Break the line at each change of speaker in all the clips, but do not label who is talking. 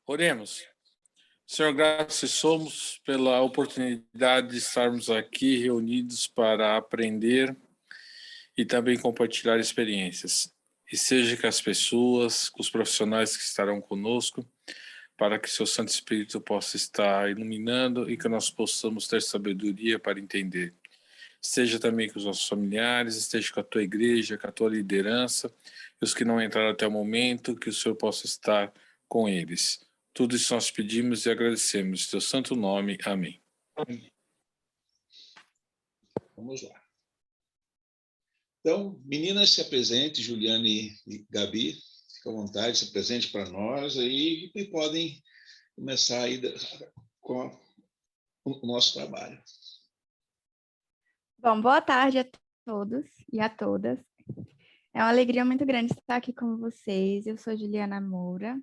Oremos. Senhor, graças somos pela oportunidade de estarmos aqui reunidos para aprender e também compartilhar experiências. E seja que as pessoas, os profissionais que estarão conosco, para que seu Santo Espírito possa estar iluminando e que nós possamos ter sabedoria para entender. Esteja também com os nossos familiares, esteja com a tua igreja, com a tua liderança, e os que não entraram até o momento, que o Senhor possa estar com eles. Tudo isso nós pedimos e agradecemos. Em teu santo nome. Amém.
Vamos lá. Então, meninas, se apresente, Juliane e Gabi, fica à vontade, se apresente para nós aí e podem começar aí com o nosso trabalho.
Bom, boa tarde a todos e a todas. É uma alegria muito grande estar aqui com vocês. Eu sou Juliana Moura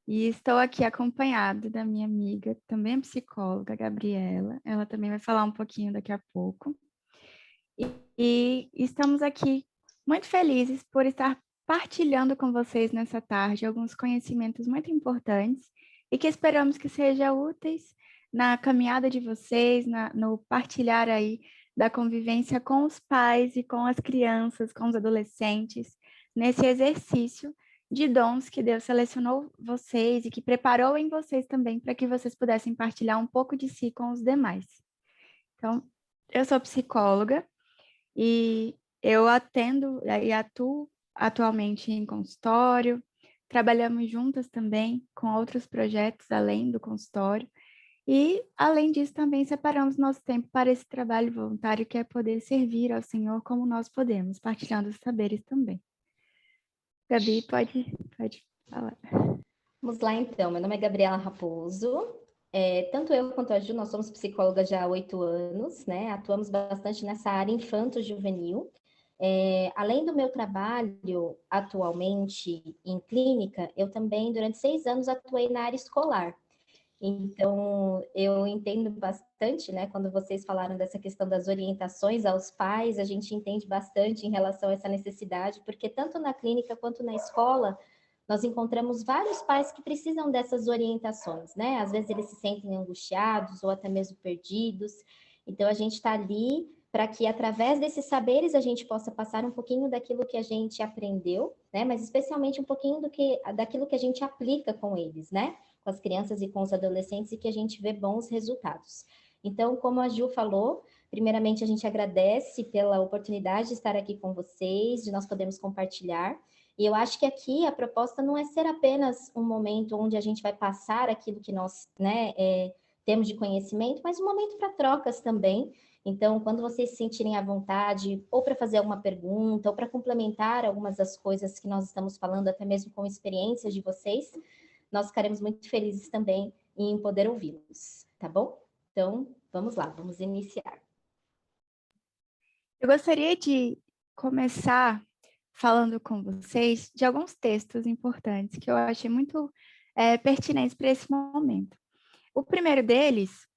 e estou aqui acompanhada da minha amiga, também psicóloga, Gabriela. Ela também vai falar um pouquinho daqui a pouco. E estamos aqui muito felizes por estar partilhando com vocês nessa tarde alguns conhecimentos muito importantes e que esperamos que sejam úteis na caminhada de vocês, no partilhar aí da convivência com os pais e com as crianças, com os adolescentes, nesse exercício de dons que Deus selecionou vocês e que preparou em vocês também para que vocês pudessem partilhar um pouco de si com os demais. Então, eu sou psicóloga e eu atendo e atuo atualmente em consultório, trabalhamos juntas também com outros projetos além do consultório, e, além disso, também separamos nosso tempo para esse trabalho voluntário, que é poder servir ao Senhor como nós podemos, partilhando os saberes também. Gabi, pode falar.
Vamos lá, então. Meu nome é Gabriela Raposo. Tanto eu quanto a Ju, nós somos psicólogas já há 8 anos, né? Atuamos bastante nessa área infanto-juvenil. Além do meu trabalho atualmente em clínica, eu também, durante 6 anos, atuei na área escolar. Então, eu entendo bastante, né? Quando vocês falaram dessa questão das orientações aos pais, a gente entende bastante em relação a essa necessidade, porque tanto na clínica quanto na escola, nós encontramos vários pais que precisam dessas orientações, né? Às vezes eles se sentem angustiados ou até mesmo perdidos. Então, a gente está ali para que, através desses saberes, a gente possa passar um pouquinho daquilo que a gente aprendeu, né? Mas especialmente um pouquinho daquilo que a gente aplica com eles, né? Com as crianças e com os adolescentes, e que a gente vê bons resultados. Então, como a Ju falou, primeiramente a gente agradece pela oportunidade de estar aqui com vocês, de nós podermos compartilhar. E eu acho que aqui a proposta não é ser apenas um momento onde a gente vai passar aquilo que nós, né, temos de conhecimento, mas um momento para trocas também. Então, quando vocês se sentirem à vontade, ou para fazer alguma pergunta, ou para complementar algumas das coisas que nós estamos falando, até mesmo com experiências de vocês, nós ficaremos muito felizes também em poder ouvi-los, tá bom? Então, vamos lá, vamos iniciar.
Eu gostaria de começar falando com vocês de alguns textos importantes que eu achei muito pertinentes para esse momento. O primeiro deles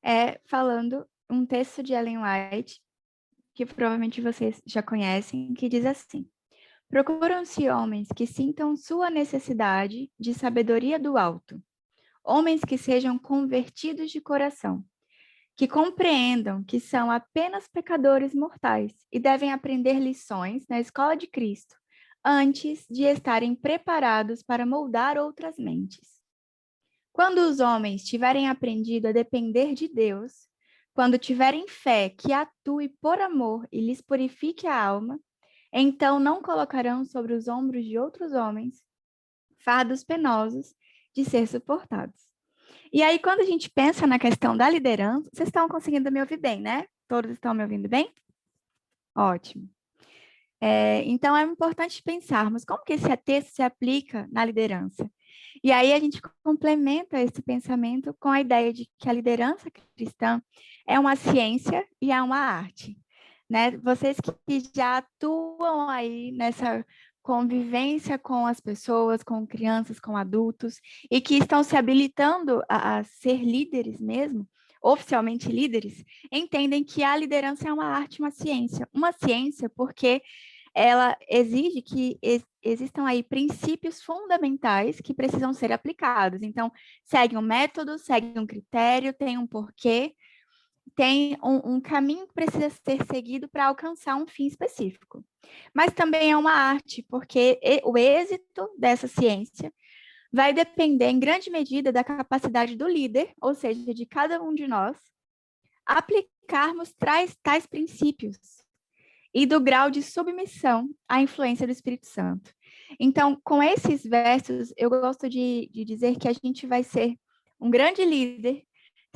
é falando um texto de Ellen White, que provavelmente vocês já conhecem, que diz assim: procuram-se homens que sintam sua necessidade de sabedoria do alto, homens que sejam convertidos de coração, que compreendam que são apenas pecadores mortais e devem aprender lições na escola de Cristo, antes de estarem preparados para moldar outras mentes. Quando os homens tiverem aprendido a depender de Deus, quando tiverem fé que atue por amor e lhes purifique a alma, então não colocarão sobre os ombros de outros homens fardos penosos de ser suportados. E aí, quando a gente pensa na questão da liderança, vocês estão conseguindo me ouvir bem, né? Todos estão me ouvindo bem? Ótimo. Então, é importante pensarmos como que esse texto se aplica na liderança. E aí, a gente complementa esse pensamento com a ideia de que a liderança cristã é uma ciência e é uma arte, né? Vocês que já atuam aí nessa convivência com as pessoas, com crianças, com adultos, e que estão se habilitando a ser líderes mesmo, oficialmente líderes, entendem que a liderança é uma arte, uma ciência porque ela exige que existam aí princípios fundamentais que precisam ser aplicados. Então, segue um método, segue um critério, tem um porquê, tem um caminho que precisa ser seguido para alcançar um fim específico. Mas também é uma arte, porque o êxito dessa ciência vai depender, em grande medida, da capacidade do líder, ou seja, de cada um de nós, aplicarmos tais princípios e do grau de submissão à influência do Espírito Santo. Então, com esses versos, eu gosto de dizer que a gente vai ser um grande líder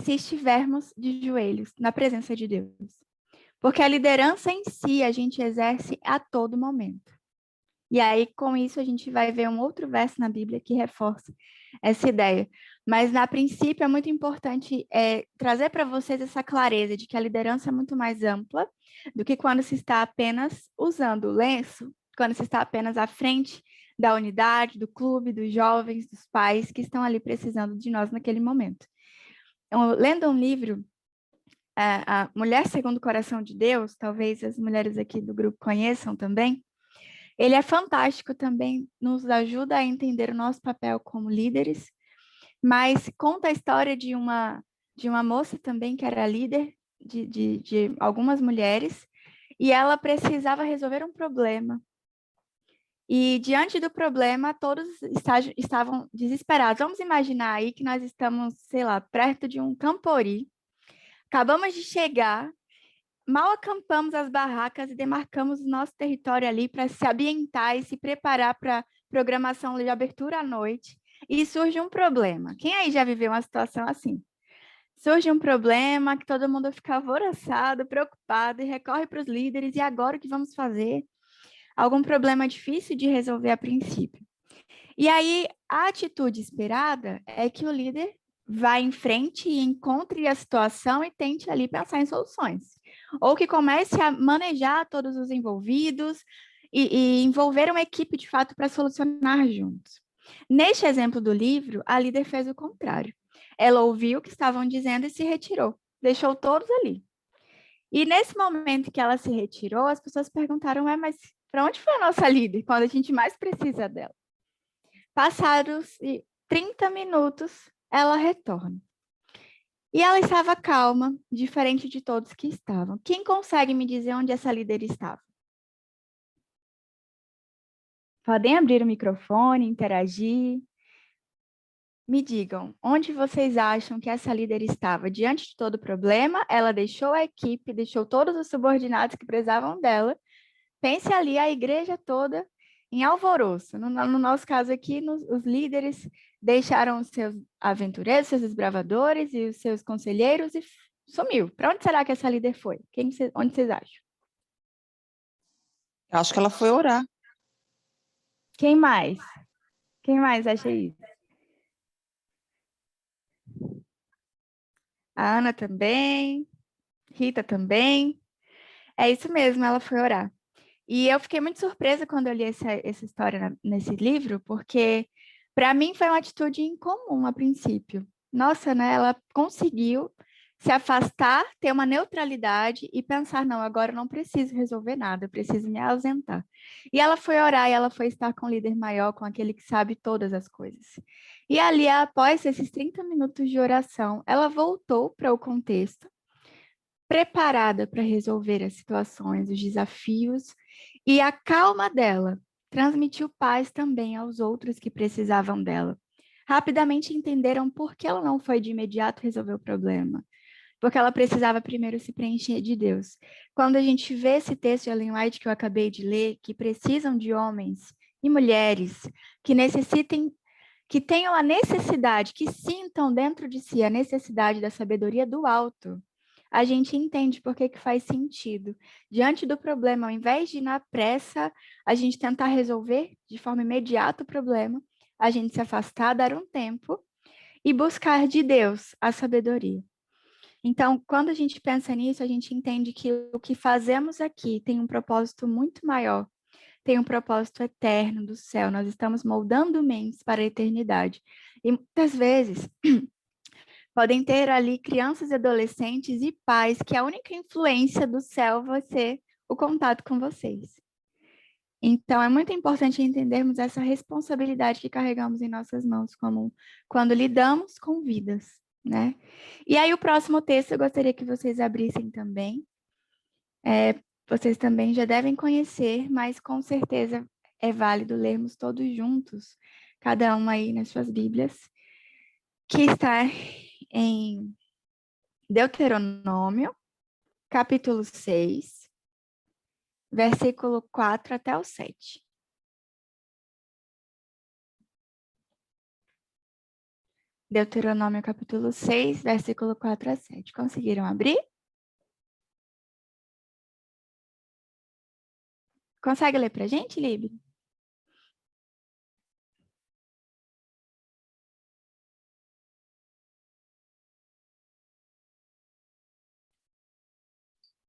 se estivermos de joelhos na presença de Deus. Porque a liderança em si a gente exerce a todo momento. E aí, com isso, a gente vai ver um outro verso na Bíblia que reforça essa ideia. Mas, a princípio, é muito importante trazer para vocês essa clareza de que a liderança é muito mais ampla do que quando se está apenas usando o lenço, quando se está apenas à frente da unidade, do clube, dos jovens, dos pais que estão ali precisando de nós naquele momento. Então, lendo um livro, a Mulher Segundo o Coração de Deus, talvez as mulheres aqui do grupo conheçam também, ele é fantástico também, nos ajuda a entender o nosso papel como líderes, mas conta a história de uma moça também que era líder de algumas mulheres, e ela precisava resolver um problema. E diante do problema, todos estavam desesperados. Vamos imaginar aí que nós estamos, sei lá, perto de um Campori. Acabamos de chegar, mal acampamos as barracas e demarcamos o nosso território ali para se ambientar e se preparar para a programação de abertura à noite. E surge um problema. Quem aí já viveu uma situação assim? Surge um problema que todo mundo fica alvoroçado, preocupado e recorre para os líderes. E agora o que vamos fazer? Algum problema difícil de resolver a princípio. E aí, a atitude esperada é que o líder vá em frente e encontre a situação e tente ali pensar em soluções. Ou que comece a manejar todos os envolvidos e envolver uma equipe de fato para solucionar juntos. Neste exemplo do livro, a líder fez o contrário. Ela ouviu o que estavam dizendo e se retirou, deixou todos ali. E nesse momento que ela se retirou, as pessoas perguntaram, mas para onde foi a nossa líder quando a gente mais precisa dela? Passados 30 minutos, ela retorna. E ela estava calma, diferente de todos que estavam. Quem consegue me dizer onde essa líder estava? Podem abrir o microfone, interagir. Me digam, onde vocês acham que essa líder estava? Diante de todo o problema, ela deixou a equipe, deixou todos os subordinados que precisavam dela. Pense ali a igreja toda em alvoroço. No nosso caso aqui, os líderes deixaram os seus aventureiros, seus desbravadores e os seus conselheiros e sumiu. Para onde será que essa líder foi? Onde vocês acham?
Eu acho que ela foi orar.
Quem mais? Quem mais acha isso? A Ana também. Rita também. É isso mesmo, ela foi orar. E eu fiquei muito surpresa quando eu li essa história nesse livro, porque para mim foi uma atitude incomum a princípio. Nossa, né? Ela conseguiu se afastar, ter uma neutralidade e pensar, não, agora eu não preciso resolver nada, eu preciso me ausentar. E ela foi orar e ela foi estar com o líder maior, com aquele que sabe todas as coisas. E ali, após esses 30 minutos de oração, ela voltou para o contexto, preparada para resolver as situações, os desafios, e a calma dela transmitiu paz também aos outros que precisavam dela. Rapidamente entenderam por que ela não foi de imediato resolver o problema, porque ela precisava primeiro se preencher de Deus. Quando a gente vê esse texto de Ellen White que eu acabei de ler, que precisam de homens e mulheres que necessitem, que tenham a necessidade, que sintam dentro de si a necessidade da sabedoria do alto, a gente entende por que faz sentido. Diante do problema, ao invés de ir na pressa, a gente tentar resolver de forma imediata o problema, a gente se afastar, dar um tempo e buscar de Deus a sabedoria. Então, quando a gente pensa nisso, a gente entende que o que fazemos aqui tem um propósito muito maior, tem um propósito eterno do céu. Nós estamos moldando mentes para a eternidade. E muitas vezes podem ter ali crianças e adolescentes e pais que a única influência do céu vai ser o contato com vocês. Então, é muito importante entendermos essa responsabilidade que carregamos em nossas mãos quando lidamos com vidas, né? E aí, o próximo texto eu gostaria que vocês abrissem também. Vocês também já devem conhecer, mas com certeza é válido lermos todos juntos, cada um aí nas suas Bíblias, que está em Deuteronômio, capítulo 6, versículo 4 até o 7. Deuteronômio, capítulo 6, versículo 4 a 7. Conseguiram abrir? Consegue ler para a gente, Lib?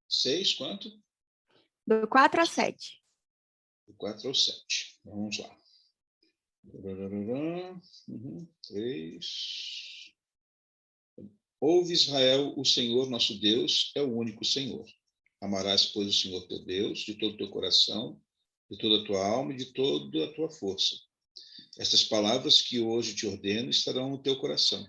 Seis, quanto?
Do 4 a 7.
Do 4 ao 7. Vamos lá. 3. Ouve, Israel, o Senhor nosso Deus é o único Senhor. Amarás, pois, o Senhor teu Deus de todo o teu coração, de toda a tua alma e de toda a tua força. Estas palavras que hoje te ordeno estarão no teu coração.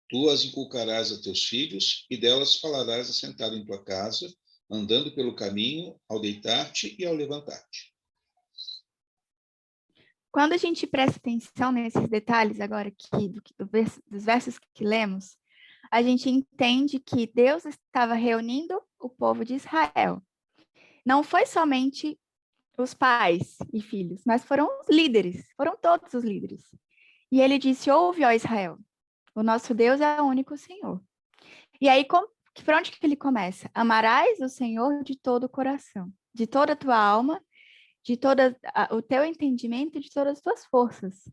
Tu as inculcarás a teus filhos e delas falarás assentado em tua casa, andando pelo caminho, ao deitar-te e ao levantar-te.
Quando a gente presta atenção nesses detalhes agora aqui, dos versos que lemos, a gente entende que Deus estava reunindo o povo de Israel. Não foi somente os pais e filhos, mas foram os líderes, foram todos os líderes. E ele disse, ouve, ó Israel, o nosso Deus é o único Senhor. E aí, por onde que ele começa? Amarás o Senhor de todo o coração, de toda a tua alma, de todo o teu entendimento e de todas as tuas forças.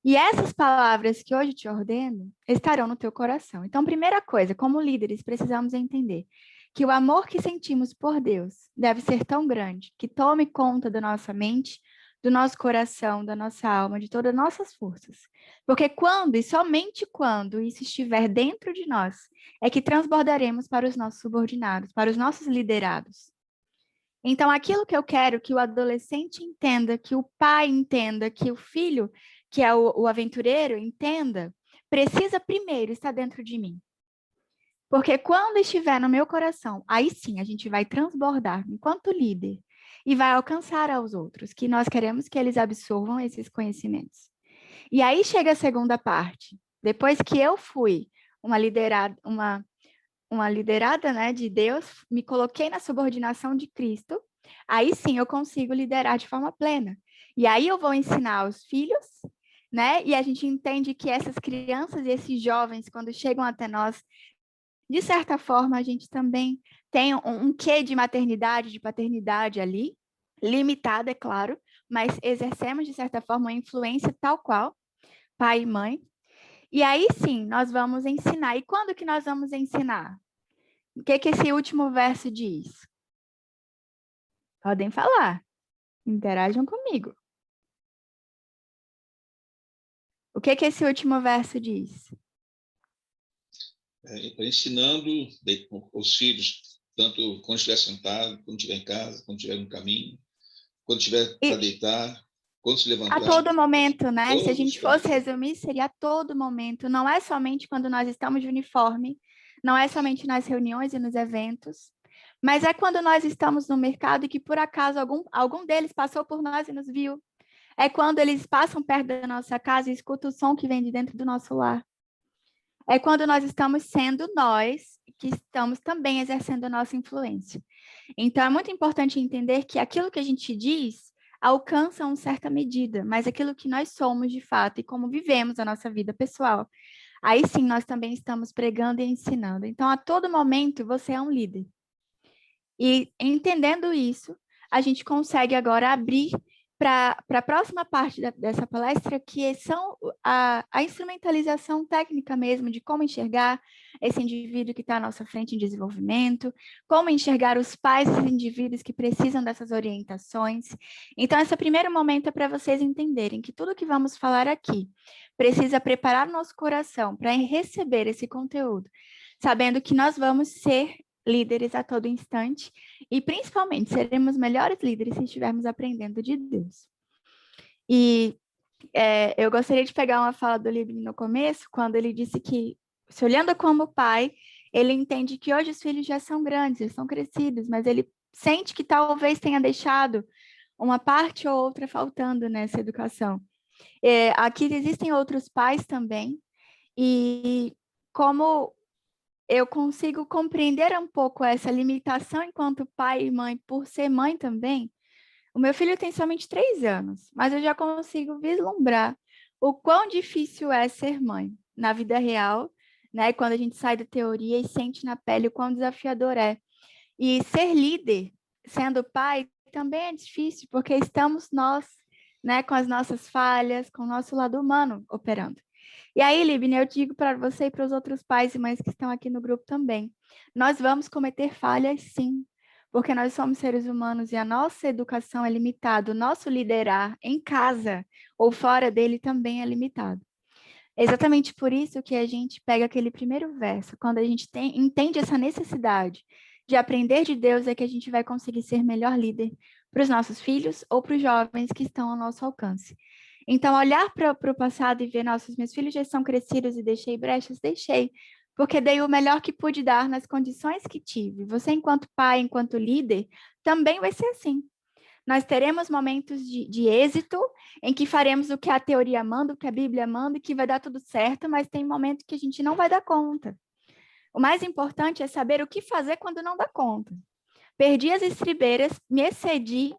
E essas palavras que hoje te ordeno estarão no teu coração. Então, primeira coisa, como líderes, precisamos entender que o amor que sentimos por Deus deve ser tão grande que tome conta da nossa mente, do nosso coração, da nossa alma, de todas as nossas forças. Porque quando, e somente quando, isso estiver dentro de nós, é que transbordaremos para os nossos subordinados, para os nossos liderados. Então, aquilo que eu quero que o adolescente entenda, que o pai entenda, que o filho, que é o aventureiro, entenda, precisa primeiro estar dentro de mim. Porque quando estiver no meu coração, aí sim a gente vai transbordar enquanto líder e vai alcançar aos outros, que nós queremos que eles absorvam esses conhecimentos. E aí chega a segunda parte. Depois que eu fui uma liderada, né, de Deus, me coloquei na subordinação de Cristo, aí sim eu consigo liderar de forma plena. E aí eu vou ensinar aos filhos, né? E a gente entende que essas crianças e esses jovens, quando chegam até nós, de certa forma, a gente também tem um quê de maternidade, de paternidade ali, limitada, é claro, mas exercemos, de certa forma, uma influência tal qual, pai e mãe. E aí sim, nós vamos ensinar. E quando que nós vamos ensinar? O que esse último verso diz? Podem falar. Interajam comigo. O que esse último verso diz?
Ensinando os filhos, tanto quando estiver sentado, quando estiver em casa, quando estiver no caminho, quando estiver para deitar, quando se levantar.
A todo momento, né? Se a gente fosse resumir, seria a todo momento. Não é somente quando nós estamos de uniforme, não é somente nas reuniões e nos eventos, mas é quando nós estamos no mercado e que, por acaso, algum deles passou por nós e nos viu. É quando eles passam perto da nossa casa e escutam o som que vem de dentro do nosso lar. É quando nós estamos sendo nós que estamos também exercendo a nossa influência. Então, é muito importante entender que aquilo que a gente diz alcança uma certa medida, mas aquilo que nós somos de fato e como vivemos a nossa vida pessoal, aí sim nós também estamos pregando e ensinando. Então, a todo momento, você é um líder. E entendendo isso, a gente consegue agora abrir para a próxima parte dessa palestra, que são a instrumentalização técnica mesmo de como enxergar esse indivíduo que está à nossa frente em desenvolvimento, como enxergar os pais desses indivíduos que precisam dessas orientações. Então, esse primeiro momento é para vocês entenderem que tudo que vamos falar aqui precisa preparar o nosso coração para receber esse conteúdo, sabendo que nós vamos ser líderes a todo instante e, principalmente, seremos melhores líderes se estivermos aprendendo de Deus. E eu gostaria de pegar uma fala do Libni no começo, quando ele disse que, se olhando como pai, ele entende que hoje os filhos já são grandes, eles são crescidos, mas ele sente que talvez tenha deixado uma parte ou outra faltando nessa educação. Aqui existem outros pais também, e como eu consigo compreender um pouco essa limitação enquanto pai e mãe, por ser mãe também. O meu filho tem somente 3 anos, mas eu já consigo vislumbrar o quão difícil é ser mãe na vida real, né? Quando a gente sai da teoria e sente na pele o quão desafiador é. E ser líder, sendo pai, também é difícil, porque estamos nós, né, com as nossas falhas, com o nosso lado humano operando. E aí, Libni, eu digo para você e para os outros pais e mães que estão aqui no grupo também, nós vamos cometer falhas, sim, porque nós somos seres humanos e a nossa educação é limitada, o nosso liderar em casa ou fora dele também é limitado. É exatamente por isso que a gente pega aquele primeiro verso, quando a gente entende essa necessidade de aprender de Deus, é que a gente vai conseguir ser melhor líder para os nossos filhos ou para os jovens que estão ao nosso alcance. Então, olhar para o passado e ver, nossa, meus filhos já são crescidos e deixei brechas, deixei, porque dei o melhor que pude dar nas condições que tive. Você, enquanto pai, enquanto líder, também vai ser assim. Nós teremos momentos de êxito, em que faremos o que a teoria manda, o que a Bíblia manda, e que vai dar tudo certo, mas tem momentos que a gente não vai dar conta. O mais importante é saber o que fazer quando não dá conta. Perdi as estribeiras, me excedi,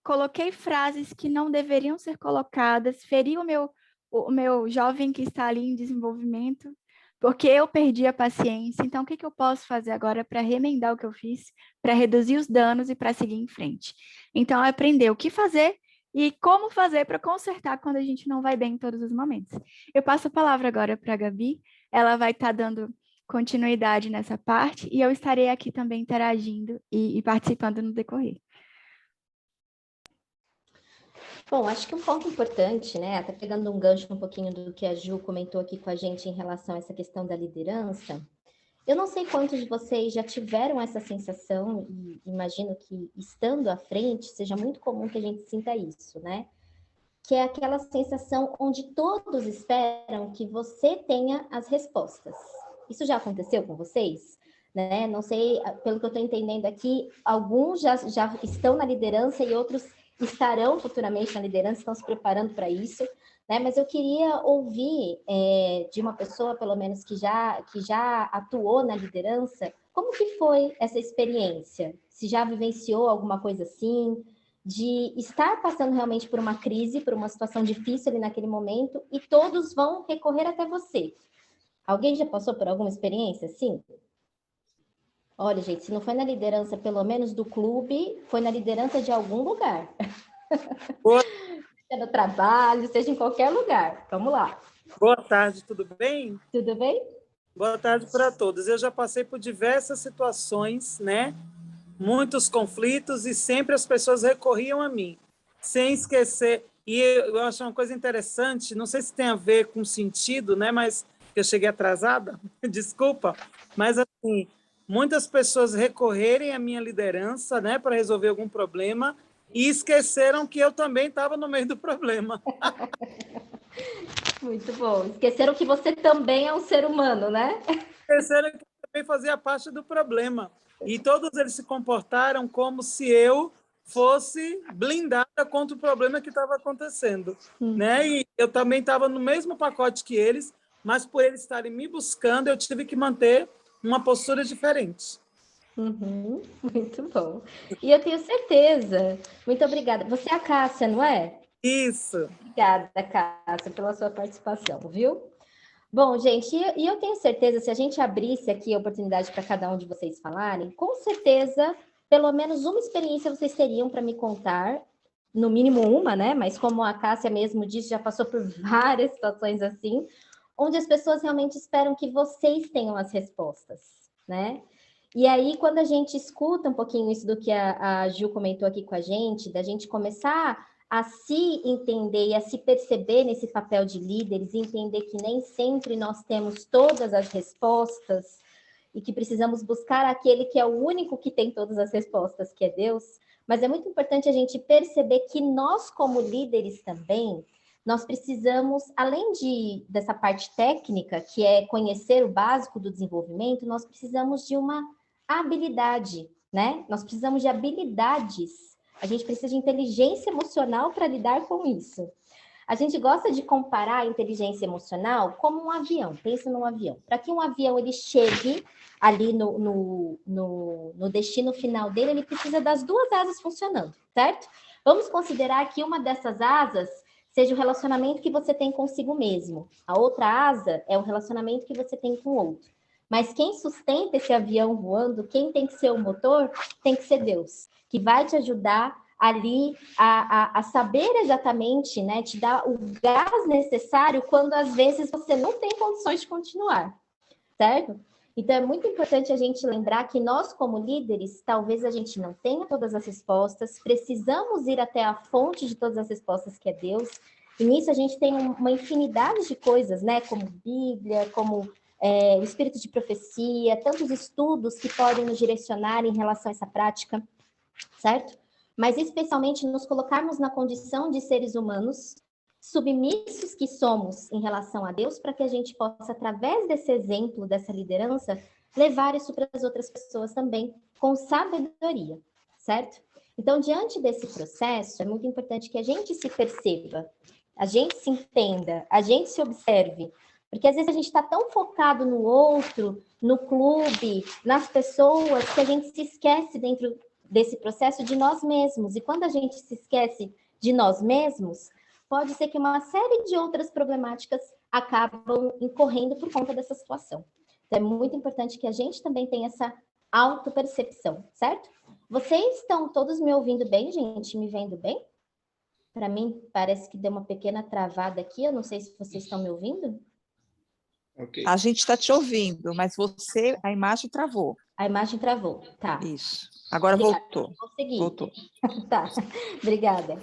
coloquei frases que não deveriam ser colocadas, feri o meu jovem que está ali em desenvolvimento, porque eu perdi a paciência. Então, o que eu posso fazer agora para remendar o que eu fiz, para reduzir os danos e para seguir em frente? Então, aprender o que fazer e como fazer para consertar quando a gente não vai bem em todos os momentos. Eu passo a palavra agora para a Gabi, ela vai estar dando continuidade nessa parte e eu estarei aqui também interagindo e participando no decorrer.
Bom, acho que um ponto importante, né, até pegando um gancho um pouquinho do que a Ju comentou aqui com a gente em relação a essa questão da liderança, eu não sei quantos de vocês já tiveram essa sensação, e imagino que estando à frente seja muito comum que a gente sinta isso, né? Que é aquela sensação onde todos esperam que você tenha as respostas. Isso já aconteceu com vocês? Né? Não sei, pelo que eu estou entendendo aqui, alguns já estão na liderança e outros estarão futuramente na liderança, estão se preparando para isso, né? Mas eu queria ouvir de uma pessoa, pelo menos, que já atuou na liderança, como que foi essa experiência? Se já vivenciou alguma coisa assim, de estar passando realmente por uma crise, por uma situação difícil ali naquele momento, e todos vão recorrer até você. Alguém já passou por alguma experiência assim? Olha, gente, se não foi na liderança, pelo menos do clube, foi na liderança de algum lugar. Seja no trabalho, seja em qualquer lugar. Vamos lá.
Boa tarde, tudo bem?
Tudo bem?
Boa tarde para todos. Eu já passei por diversas situações, né? Muitos conflitos e sempre as pessoas recorriam a mim, sem esquecer. E eu acho uma coisa interessante, não sei se tem a ver com sentido, né? Mas eu cheguei atrasada, desculpa. Mas assim, muitas pessoas recorrerem à minha liderança, né, para resolver algum problema e esqueceram que eu também estava no meio do problema.
Muito bom. Esqueceram que você também é um ser humano, né?
Esqueceram que eu também fazia parte do problema. E todos eles se comportaram como se eu fosse blindada contra o problema que estava acontecendo. Né? E eu também estava no mesmo pacote que eles, mas por eles estarem me buscando, eu tive que manter uma postura diferente.
Muito bom. E eu tenho certeza. Muito obrigada. Você é a Cássia, não é?
Isso.
Obrigada, Cássia, pela sua participação, viu? Bom, gente, e eu tenho certeza, se a gente abrisse aqui a oportunidade para cada um de vocês falarem, com certeza, pelo menos uma experiência vocês teriam para me contar, no mínimo uma, né? Mas como a Cássia mesmo disse, já passou por várias situações assim, onde as pessoas realmente esperam que vocês tenham as respostas, né? E aí, quando a gente escuta um pouquinho isso do que a Ju comentou aqui com a gente, da gente começar a se entender e a se perceber nesse papel de líderes, entender que nem sempre nós temos todas as respostas, e que precisamos buscar aquele que é o único que tem todas as respostas, que é Deus. Mas é muito importante a gente perceber que nós, como líderes também, nós precisamos, além dessa parte técnica, que é conhecer o básico do desenvolvimento, nós precisamos de uma habilidade, né? Nós precisamos de habilidades. A gente precisa de inteligência emocional para lidar com isso. A gente gosta de comparar a inteligência emocional como um avião. Pensa num avião. Para que um avião ele chegue ali no destino final dele, ele precisa das duas asas funcionando, certo? Vamos considerar que uma dessas asas seja o relacionamento que você tem consigo mesmo. A outra asa é o relacionamento que você tem com o outro. Mas quem sustenta esse avião voando, quem tem que ser o motor, tem que ser Deus, que vai te ajudar ali a saber exatamente, né, te dar o gás necessário quando às vezes você não tem condições de continuar, certo? Então é muito importante a gente lembrar que nós, como líderes, talvez a gente não tenha todas as respostas, precisamos ir até a fonte de todas as respostas, que é Deus, e nisso a gente tem uma infinidade de coisas, né, como Bíblia, como o espírito de profecia, tantos estudos que podem nos direcionar em relação a essa prática, certo? Mas especialmente nos colocarmos na condição de seres humanos, submissos que somos em relação a Deus, para que a gente possa, através desse exemplo, dessa liderança, levar isso para as outras pessoas também, com sabedoria, certo? Então, diante desse processo, é muito importante que a gente se perceba, a gente se entenda, a gente se observe, porque às vezes a gente está tão focado no outro, no clube, nas pessoas, que a gente se esquece dentro desse processo de nós mesmos. E quando a gente se esquece de nós mesmos, pode ser que uma série de outras problemáticas acabam incorrendo por conta dessa situação. Então, é muito importante que a gente também tenha essa autopercepção, certo? Vocês estão todos me ouvindo bem, gente? Me vendo bem? Para mim, parece que deu uma pequena travada aqui. Eu não sei se vocês estão me ouvindo.
Ok.
A gente está te ouvindo, mas a imagem travou.
A imagem travou, tá.
Isso. Agora
Obrigada.
voltou.
Vou seguir.
Voltou.
Tá, obrigada.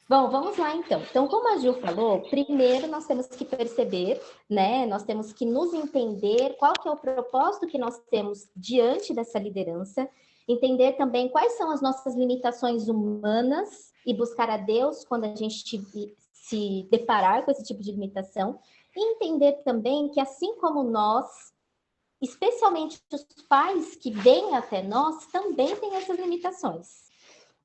Bom, vamos lá então. Então, como a Ju falou, primeiro nós temos que perceber, né? Nós temos que nos entender qual que é o propósito que nós temos diante dessa liderança, entender também quais são as nossas limitações humanas e buscar a Deus quando a gente se deparar com esse tipo de limitação, e entender também que assim como nós, especialmente os pais que vêm até nós, também têm essas limitações.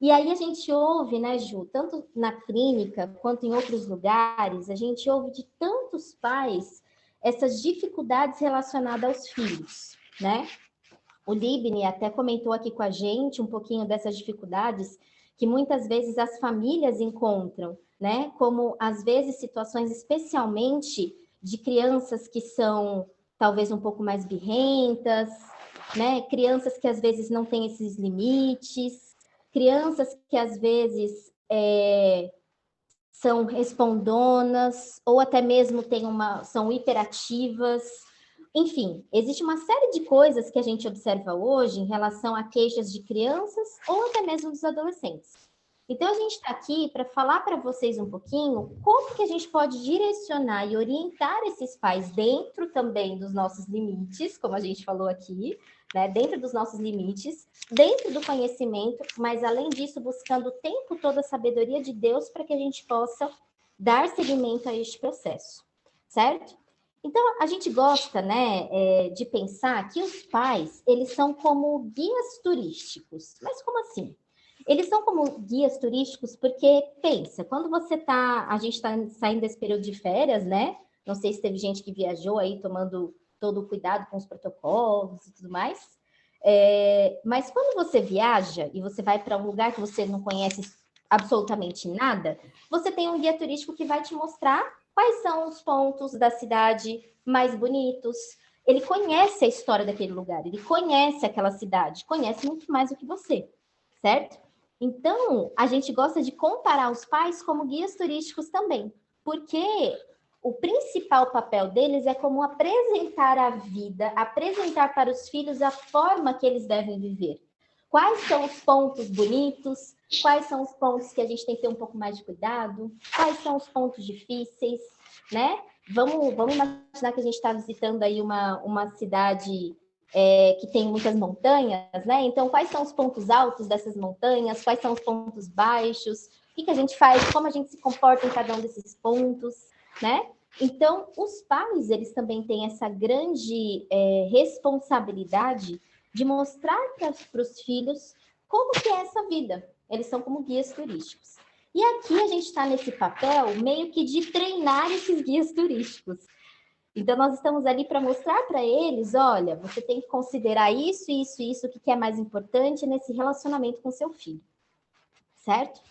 E aí a gente ouve, né, Ju, tanto na clínica quanto em outros lugares, a gente ouve de tantos pais essas dificuldades relacionadas aos filhos, né? O Libni até comentou aqui com a gente um pouquinho dessas dificuldades que muitas vezes as famílias encontram, né? Como, às vezes, situações especialmente de crianças que são talvez um pouco mais birrentas, né? Crianças que às vezes não têm esses limites, crianças que às vezes são respondonas, ou até mesmo são hiperativas. Enfim, existe uma série de coisas que a gente observa hoje em relação a queixas de crianças ou até mesmo dos adolescentes. Então, a gente está aqui para falar para vocês um pouquinho como que a gente pode direcionar e orientar esses pais dentro também dos nossos limites, como a gente falou aqui, né? Dentro dos nossos limites, dentro do conhecimento, mas além disso, buscando o tempo todo a sabedoria de Deus para que a gente possa dar seguimento a este processo, certo? Então, a gente gosta, né, de pensar que os pais, eles são como guias turísticos. Mas como assim? Eles são como guias turísticos porque, pensa, quando a gente está saindo desse período de férias, né? Não sei se teve gente que viajou aí tomando todo o cuidado com os protocolos e tudo mais. Mas quando você viaja e você vai para um lugar que você não conhece absolutamente nada, você tem um guia turístico que vai te mostrar quais são os pontos da cidade mais bonitos. Ele conhece a história daquele lugar, ele conhece aquela cidade, conhece muito mais do que você, certo? Então, a gente gosta de comparar os pais como guias turísticos também, porque o principal papel deles é como apresentar a vida, apresentar para os filhos a forma que eles devem viver. Quais são os pontos bonitos, quais são os pontos que a gente tem que ter um pouco mais de cuidado, quais são os pontos difíceis, né? Vamos imaginar que a gente está visitando aí uma cidade que tem muitas montanhas, né? Então, quais são os pontos altos dessas montanhas? Quais são os pontos baixos? O que a gente faz? Como a gente se comporta em cada um desses pontos, né? Então, os pais, eles também têm essa grande responsabilidade de mostrar para os filhos como que é essa vida. Eles são como guias turísticos. E aqui a gente está nesse papel meio que de treinar esses guias turísticos. Então, nós estamos ali para mostrar para eles, olha, você tem que considerar isso, isso, isso, o que é mais importante nesse relacionamento com seu filho, certo?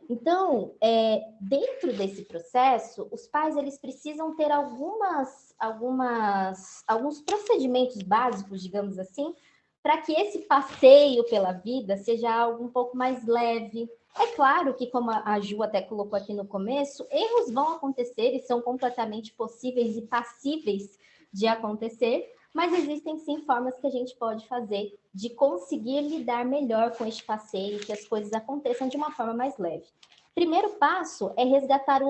Então, dentro desse processo, os pais, eles precisam ter alguns procedimentos básicos, digamos assim, para que esse passeio pela vida seja algo um pouco mais leve. É claro que, como a Ju até colocou aqui no começo, erros vão acontecer e são completamente possíveis e passíveis de acontecer, mas existem sim formas que a gente pode fazer de conseguir lidar melhor com este passeio, que as coisas aconteçam de uma forma mais leve. Primeiro passo é resgatar o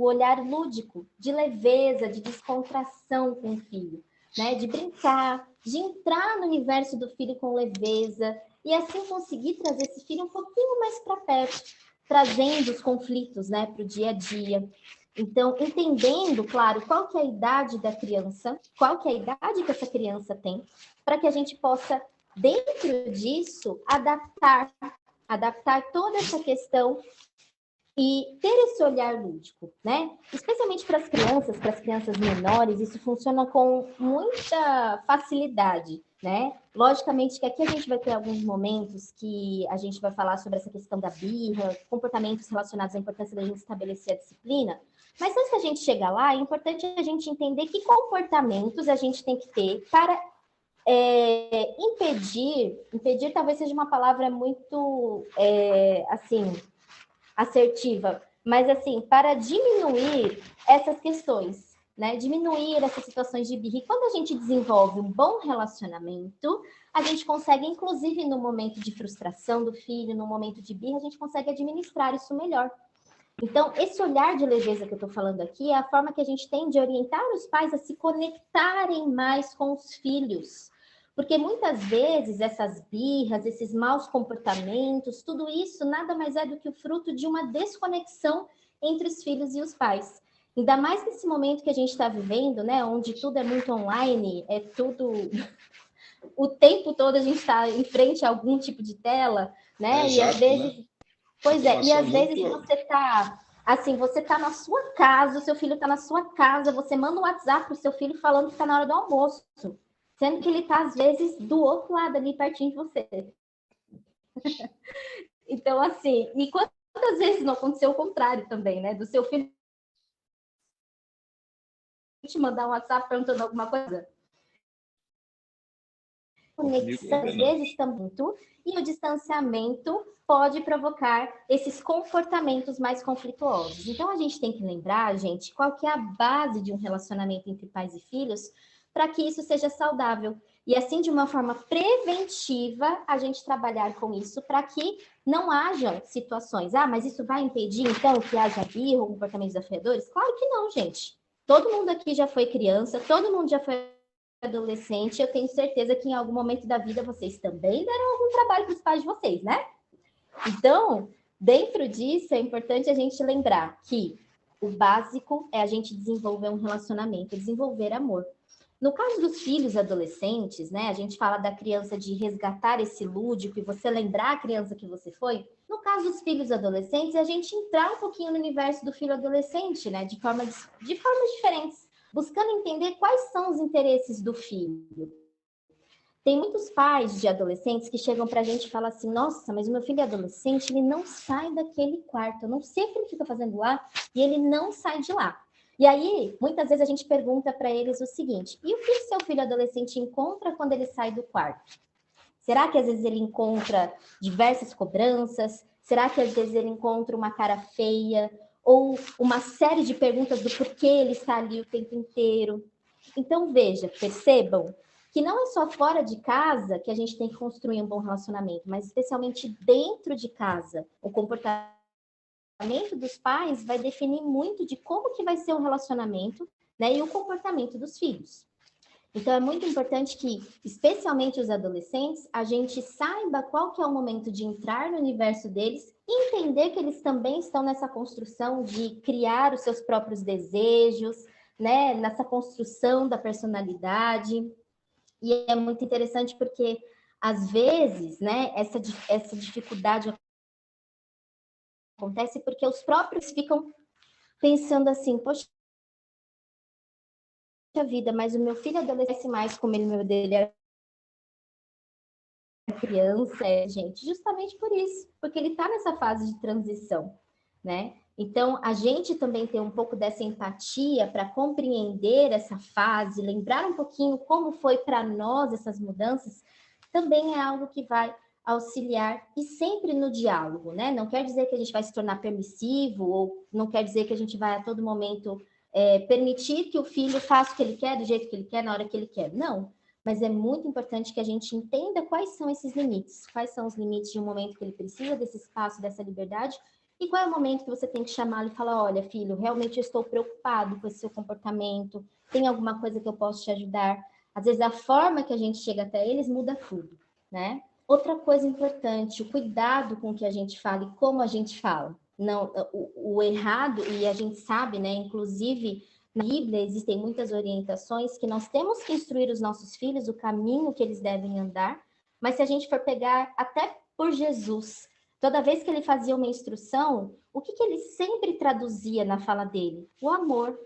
olhar lúdico, de leveza, de descontração com o filho, né? De brincar, de entrar no universo do filho com leveza, e assim conseguir trazer esse filho um pouquinho mais para perto, trazendo os conflitos, né, para o dia a dia. Então, entendendo, claro, qual que é a idade da criança, qual que é a idade que essa criança tem, para que a gente possa, dentro disso, adaptar toda essa questão e ter esse olhar lúdico, né? Especialmente para as crianças menores, isso funciona com muita facilidade, né? Logicamente que aqui a gente vai ter alguns momentos que a gente vai falar sobre essa questão da birra, comportamentos relacionados à importância da gente estabelecer a disciplina, mas antes da gente chegar lá, é importante a gente entender que comportamentos a gente tem que ter para impedir talvez seja uma palavra muito, assim, assertiva, mas assim, para diminuir essas questões, né? Diminuir essas situações de birra. E quando a gente desenvolve um bom relacionamento, a gente consegue, inclusive no momento de frustração do filho, no momento de birra, a gente consegue administrar isso melhor. Então, esse olhar de leveza que eu estou falando aqui é a forma que a gente tem de orientar os pais a se conectarem mais com os filhos. Porque muitas vezes essas birras, esses maus comportamentos, tudo isso nada mais é do que o fruto de uma desconexão entre os filhos e os pais. Ainda mais nesse momento que a gente está vivendo, né, onde tudo é muito online, é tudo... O tempo todo a gente está em frente a algum tipo de tela, né? E às vezes... Né? Pois é, e às vezes você está... Assim, você está na sua casa, o seu filho está na sua casa, você manda um WhatsApp para o seu filho falando que está na hora do almoço, sendo que ele está, às vezes, do outro lado ali, pertinho de você. Então, assim, e quantas vezes não aconteceu o contrário também, né? Do seu filho te mandar um WhatsApp perguntando alguma coisa? Conexão, às vezes, também, e o distanciamento pode provocar esses comportamentos mais conflituosos. Então, a gente tem que lembrar, gente, qual que é a base de um relacionamento entre pais e filhos, para que isso seja saudável. E assim, de uma forma preventiva, a gente trabalhar com isso para que não hajam situações. Ah, mas isso vai impedir, então, que haja birra ou comportamentos desafiadores? Claro que não, gente. Todo mundo aqui já foi criança, todo mundo já foi adolescente. Eu tenho certeza que em algum momento da vida vocês também deram algum trabalho para os pais de vocês, né? Então, dentro disso, é importante a gente lembrar que o básico é a gente desenvolver um relacionamento, desenvolver amor. No caso dos filhos adolescentes, né, a gente fala da criança de resgatar esse lúdico e você lembrar a criança que você foi. No caso dos filhos adolescentes, é a gente entrar um pouquinho no universo do filho adolescente, né, de formas diferentes, buscando entender quais são os interesses do filho. Tem muitos pais de adolescentes que chegam para a gente e falam assim, nossa, mas o meu filho é adolescente, ele não sai daquele quarto, eu não sei o que ele fica fazendo lá, e ele não sai de lá. E aí, muitas vezes a gente pergunta para eles o seguinte, e o que seu filho adolescente encontra quando ele sai do quarto? Será que às vezes ele encontra diversas cobranças? Será que às vezes ele encontra uma cara feia? Ou uma série de perguntas do porquê ele está ali o tempo inteiro? Então, veja, percebam que não é só fora de casa que a gente tem que construir um bom relacionamento, mas especialmente dentro de casa. O comportamento dos pais vai definir muito de como que vai ser o relacionamento, né, e o comportamento dos filhos. Então, é muito importante que, especialmente os adolescentes, a gente saiba qual que é o momento de entrar no universo deles e entender que eles também estão nessa construção de criar os seus próprios desejos, né? Nessa construção da personalidade. E é muito interessante porque, às vezes, né, essa dificuldade acontece porque os próprios ficam pensando assim, poxa vida, mas o meu filho adolescente mais como ele, meu dele era criança, gente, justamente por isso, porque ele está nessa fase de transição, né? Então, a gente também tem um pouco dessa empatia para compreender essa fase, lembrar um pouquinho como foi para nós essas mudanças, também é algo que vai auxiliar, e sempre no diálogo, né? Não quer dizer que a gente vai se tornar permissivo, ou não quer dizer que a gente vai a todo momento permitir que o filho faça o que ele quer, do jeito que ele quer, na hora que ele quer. Não, mas é muito importante que a gente entenda quais são esses limites, quais são os limites de um momento que ele precisa desse espaço, dessa liberdade, e qual é o momento que você tem que chamá-lo e falar, olha, filho, realmente eu estou preocupado com esse seu comportamento, tem alguma coisa que eu posso te ajudar? Às vezes a forma que a gente chega até eles muda tudo, né? Outra coisa importante, o cuidado com o que a gente fala e como a gente fala. Não, o errado, e a gente sabe, né, inclusive na Bíblia existem muitas orientações que nós temos que instruir os nossos filhos o caminho que eles devem andar, mas se a gente for pegar até por Jesus, toda vez que ele fazia uma instrução, o que ele sempre traduzia na fala dele? O amor.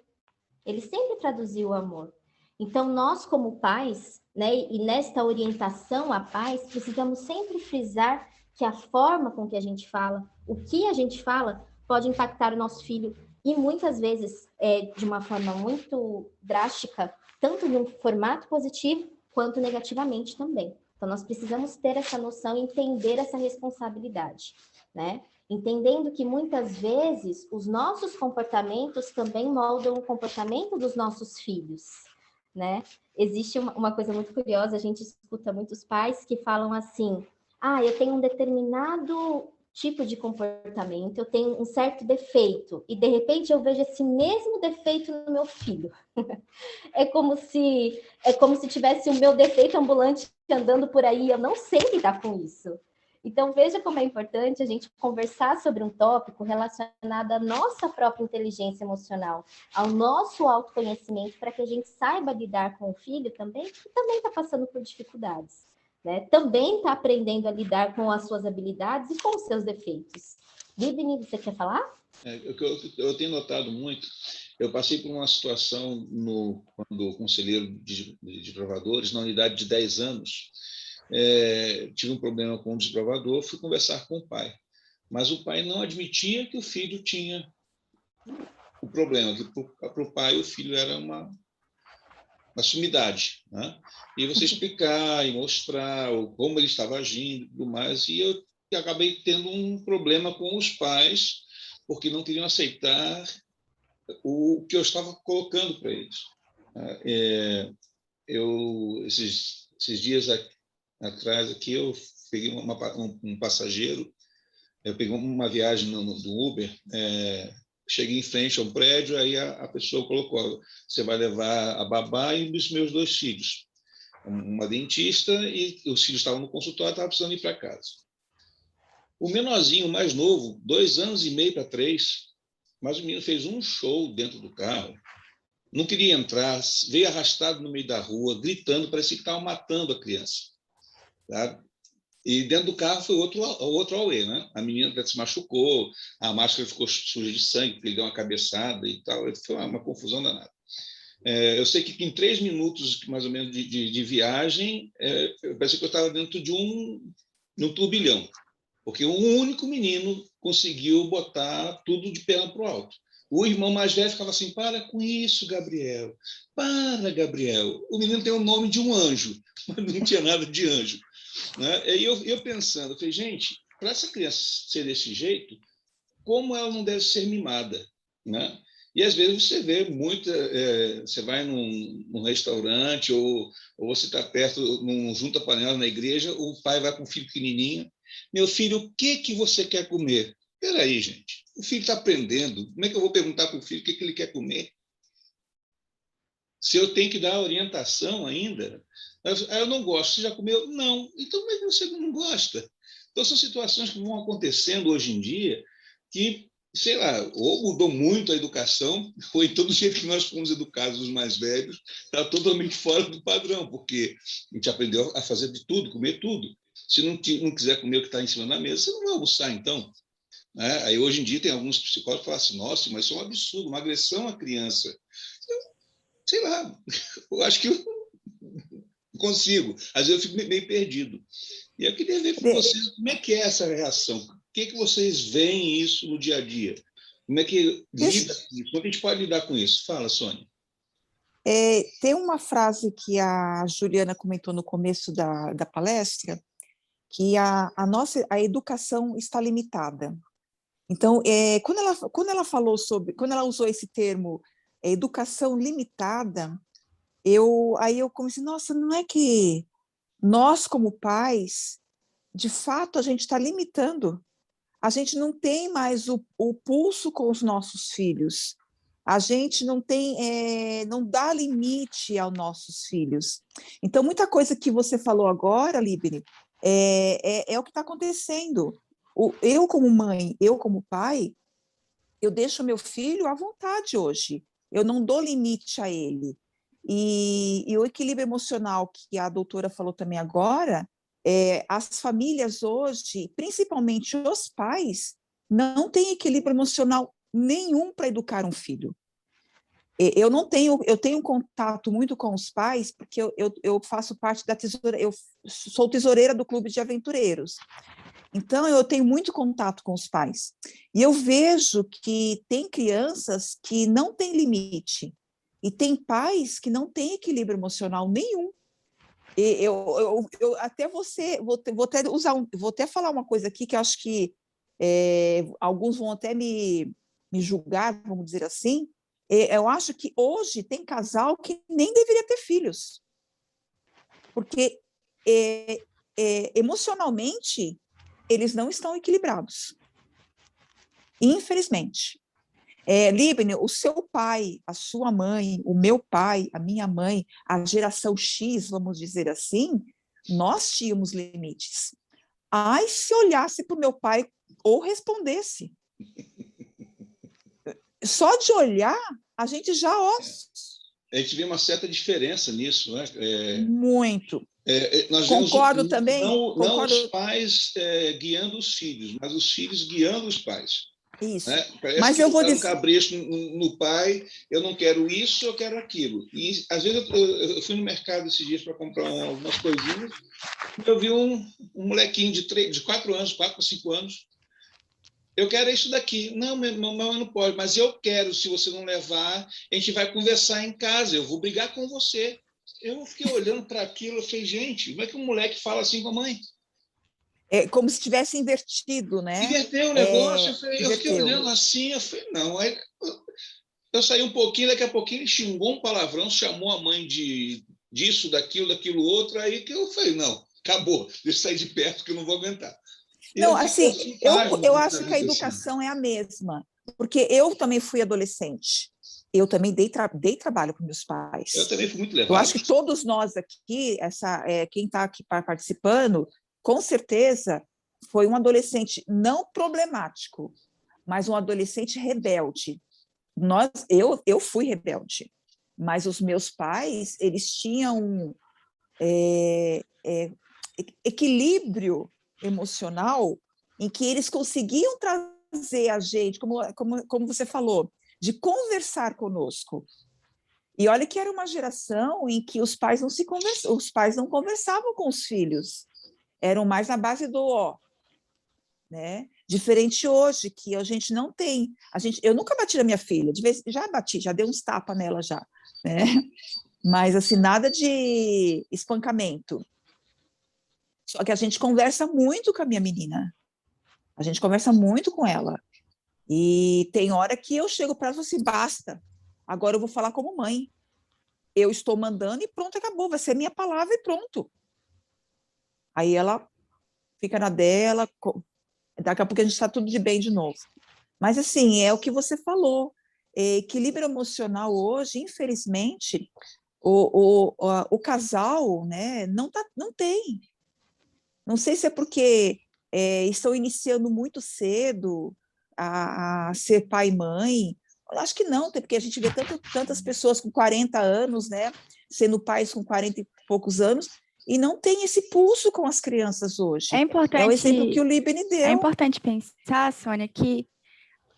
Ele sempre traduzia o amor. Então, nós como pais, né, e nesta orientação a pais, precisamos sempre frisar que a forma com que a gente fala, o que a gente fala, pode impactar o nosso filho e muitas vezes de uma forma muito drástica, tanto no formato positivo quanto negativamente também. Então, nós precisamos ter essa noção e entender essa responsabilidade, né? Entendendo que muitas vezes os nossos comportamentos também moldam o comportamento dos nossos filhos, né? Existe uma coisa muito curiosa, a gente escuta muitos pais que falam assim, eu tenho um determinado tipo de comportamento, eu tenho um certo defeito, e de repente eu vejo esse mesmo defeito no meu filho. É como se tivesse o meu defeito ambulante andando por aí, eu não sei lidar com isso. Então, veja como é importante a gente conversar sobre um tópico relacionado à nossa própria inteligência emocional, ao nosso autoconhecimento, para que a gente saiba lidar com o filho também, que também está passando por dificuldades, né? Também está aprendendo a lidar com as suas habilidades e com os seus defeitos. Bibini, você quer falar?
Eu tenho notado muito, eu passei por uma situação quando conselheiro de desbravadores, na unidade de 10 anos, tive um problema com o desbravador, fui conversar com o pai, mas o pai não admitia que o filho tinha o problema, que para o pai o filho era uma sumidade, né? E você explicar e mostrar como ele estava agindo e tudo mais, e eu acabei tendo um problema com os pais, porque não queriam aceitar o que eu estava colocando para eles. Esses dias atrás aqui, eu peguei um passageiro, eu peguei uma viagem do Uber, cheguei em frente a um prédio, aí a pessoa colocou, você vai levar a babá e os meus 2 filhos. Uma dentista, e os filhos estavam no consultório, estavam precisando ir para casa. O menorzinho, mais novo, 2 anos e meio para 3, mas o menino fez um show dentro do carro, não queria entrar, veio arrastado no meio da rua, gritando, parecia que estava matando a criança. Tá? E dentro do carro foi outro auê, né? A menina se machucou, a máscara ficou suja de sangue, porque ele deu uma cabeçada e tal, foi uma confusão danada. Eu sei que em 3 minutos, mais ou menos, de viagem, eu pensei que eu estava dentro de um turbilhão, porque um único menino conseguiu botar tudo de perna para o alto. O irmão mais velho ficava assim, para com isso, Gabriel, para, Gabriel. O menino tem o nome de um anjo, mas não tinha nada de anjo. Né? E eu pensando, eu falei, gente, para essa criança ser desse jeito, como ela não deve ser mimada? Né? E às vezes você vê muita, você vai num restaurante ou você está perto, num junta-panela na igreja, o pai vai com o filho pequenininho, meu filho, o que você quer comer? Espera aí, gente, o filho está aprendendo, como é que eu vou perguntar para o filho o que ele quer comer? Se eu tenho que dar orientação ainda, eu não gosto. Você já comeu? Não. Então, como é que você não gosta? Então, são situações que vão acontecendo hoje em dia que, sei lá, ou mudou muito a educação, ou então do jeito que nós fomos educados, os mais velhos, está totalmente fora do padrão, porque a gente aprendeu a fazer de tudo, comer tudo. Se não quiser comer o que está em cima da mesa, você não vai almoçar, então. Né? Aí, hoje em dia, tem alguns psicólogos que falam assim, nossa, mas isso é um absurdo, uma agressão à criança. Sei lá, eu acho que eu consigo. Às vezes eu fico meio perdido. E eu queria ver com vocês como é que é essa reação. O que vocês veem isso no dia a dia? Como é que lida com isso? Como é que a gente pode lidar com isso? Fala, Sônia.
Tem uma frase que a Juliana comentou no começo da palestra, que a educação está limitada. Então, quando ela falou quando ela usou esse termo, educação limitada, aí eu comecei, nossa, não é que nós, como pais, de fato, a gente está limitando. A gente não tem mais o pulso com os nossos filhos. A gente não tem, não dá limite aos nossos filhos. Então, muita coisa que você falou agora, Libni, é o que está acontecendo. Eu, como mãe, eu, como pai, eu deixo meu filho à vontade hoje. Eu não dou limite a ele. E o equilíbrio emocional que a doutora falou também agora, as famílias hoje, principalmente os pais, não têm equilíbrio emocional nenhum para educar um filho. Eu tenho contato muito com os pais, porque eu faço parte da tesoura, eu sou tesoureira do Clube de Aventureiros. Então, eu tenho muito contato com os pais. E eu vejo que tem crianças que não têm limite. E tem pais que não têm equilíbrio emocional nenhum. E eu até vou até falar uma coisa aqui que eu acho que alguns vão até me julgar, vamos dizer assim. Eu acho que hoje tem casal que nem deveria ter filhos. Porque emocionalmente eles não estão equilibrados. Infelizmente. Libni, o seu pai, a sua mãe, o meu pai, a minha mãe, a geração X, vamos dizer assim, nós tínhamos limites. Ai, se olhasse para o meu pai ou respondesse. Só de olhar, a gente já...
A gente vê uma certa diferença nisso, né?
Muito.
Nós
Concordo
vemos,
também.
não os pais guiando os filhos, mas os filhos guiando os pais.
Isso.
Né? Parece
Mas
que
eu vou
dizer...
dizer...
cabresto no pai, eu não quero isso, eu quero aquilo. E, às vezes, eu fui no mercado esses dias para comprar algumas coisinhas, e eu vi um molequinho de 4 anos, 4 para 5 anos. Eu quero isso daqui. Não, mamãe não pode, mas eu quero. Se você não levar, a gente vai conversar em casa, eu vou brigar com você. Eu fiquei olhando para aquilo, eu falei, gente, como é que um moleque fala assim com a mãe?
É como se tivesse invertido, né?
Inverteu o negócio. Eu fiquei
Inverteu.
olhando assim, eu falei, não. Aí eu saí um pouquinho, daqui a pouquinho ele xingou um palavrão, chamou a mãe disso, daquilo outro, aí que eu falei, não, acabou, deixa eu sair de perto que eu não vou aguentar.
Não, assim, eu acho que a educação é a mesma, porque eu também fui adolescente. Eu também dei trabalho para meus pais.
Eu também fui muito levado.
Eu acho que todos nós aqui, quem está aqui participando, com certeza foi um adolescente não problemático, mas um adolescente rebelde. Eu fui rebelde, mas os meus pais, eles tinham equilíbrio emocional em que eles conseguiam trazer a gente, como você falou, de conversar conosco. E olha que era uma geração em que os pais não conversavam com os filhos, eram mais na base do ó, né? Diferente hoje, que a gente não tem. Eu nunca bati na minha filha, já bati, já dei uns tapas nela já, né? Mas assim, nada de espancamento. Só que a gente conversa muito com a minha menina. A gente conversa muito com ela. E tem hora que eu chego para ela e falo assim, basta, agora eu vou falar como mãe. Eu estou mandando e pronto, acabou. Vai ser minha palavra e pronto. Aí ela fica na dela, daqui a pouco a gente está tudo de bem de novo. Mas assim, é o que você falou. equilíbrio emocional hoje, infelizmente, o casal, né, não tem. Não sei se é porque estão iniciando muito cedo a ser pai e mãe. Eu acho que não, porque a gente vê tantas pessoas com 40 anos, né, sendo pais com 40 e poucos anos, e não tem esse pulso com as crianças hoje. É o exemplo que o Libni deu.
É importante pensar, Sônia, que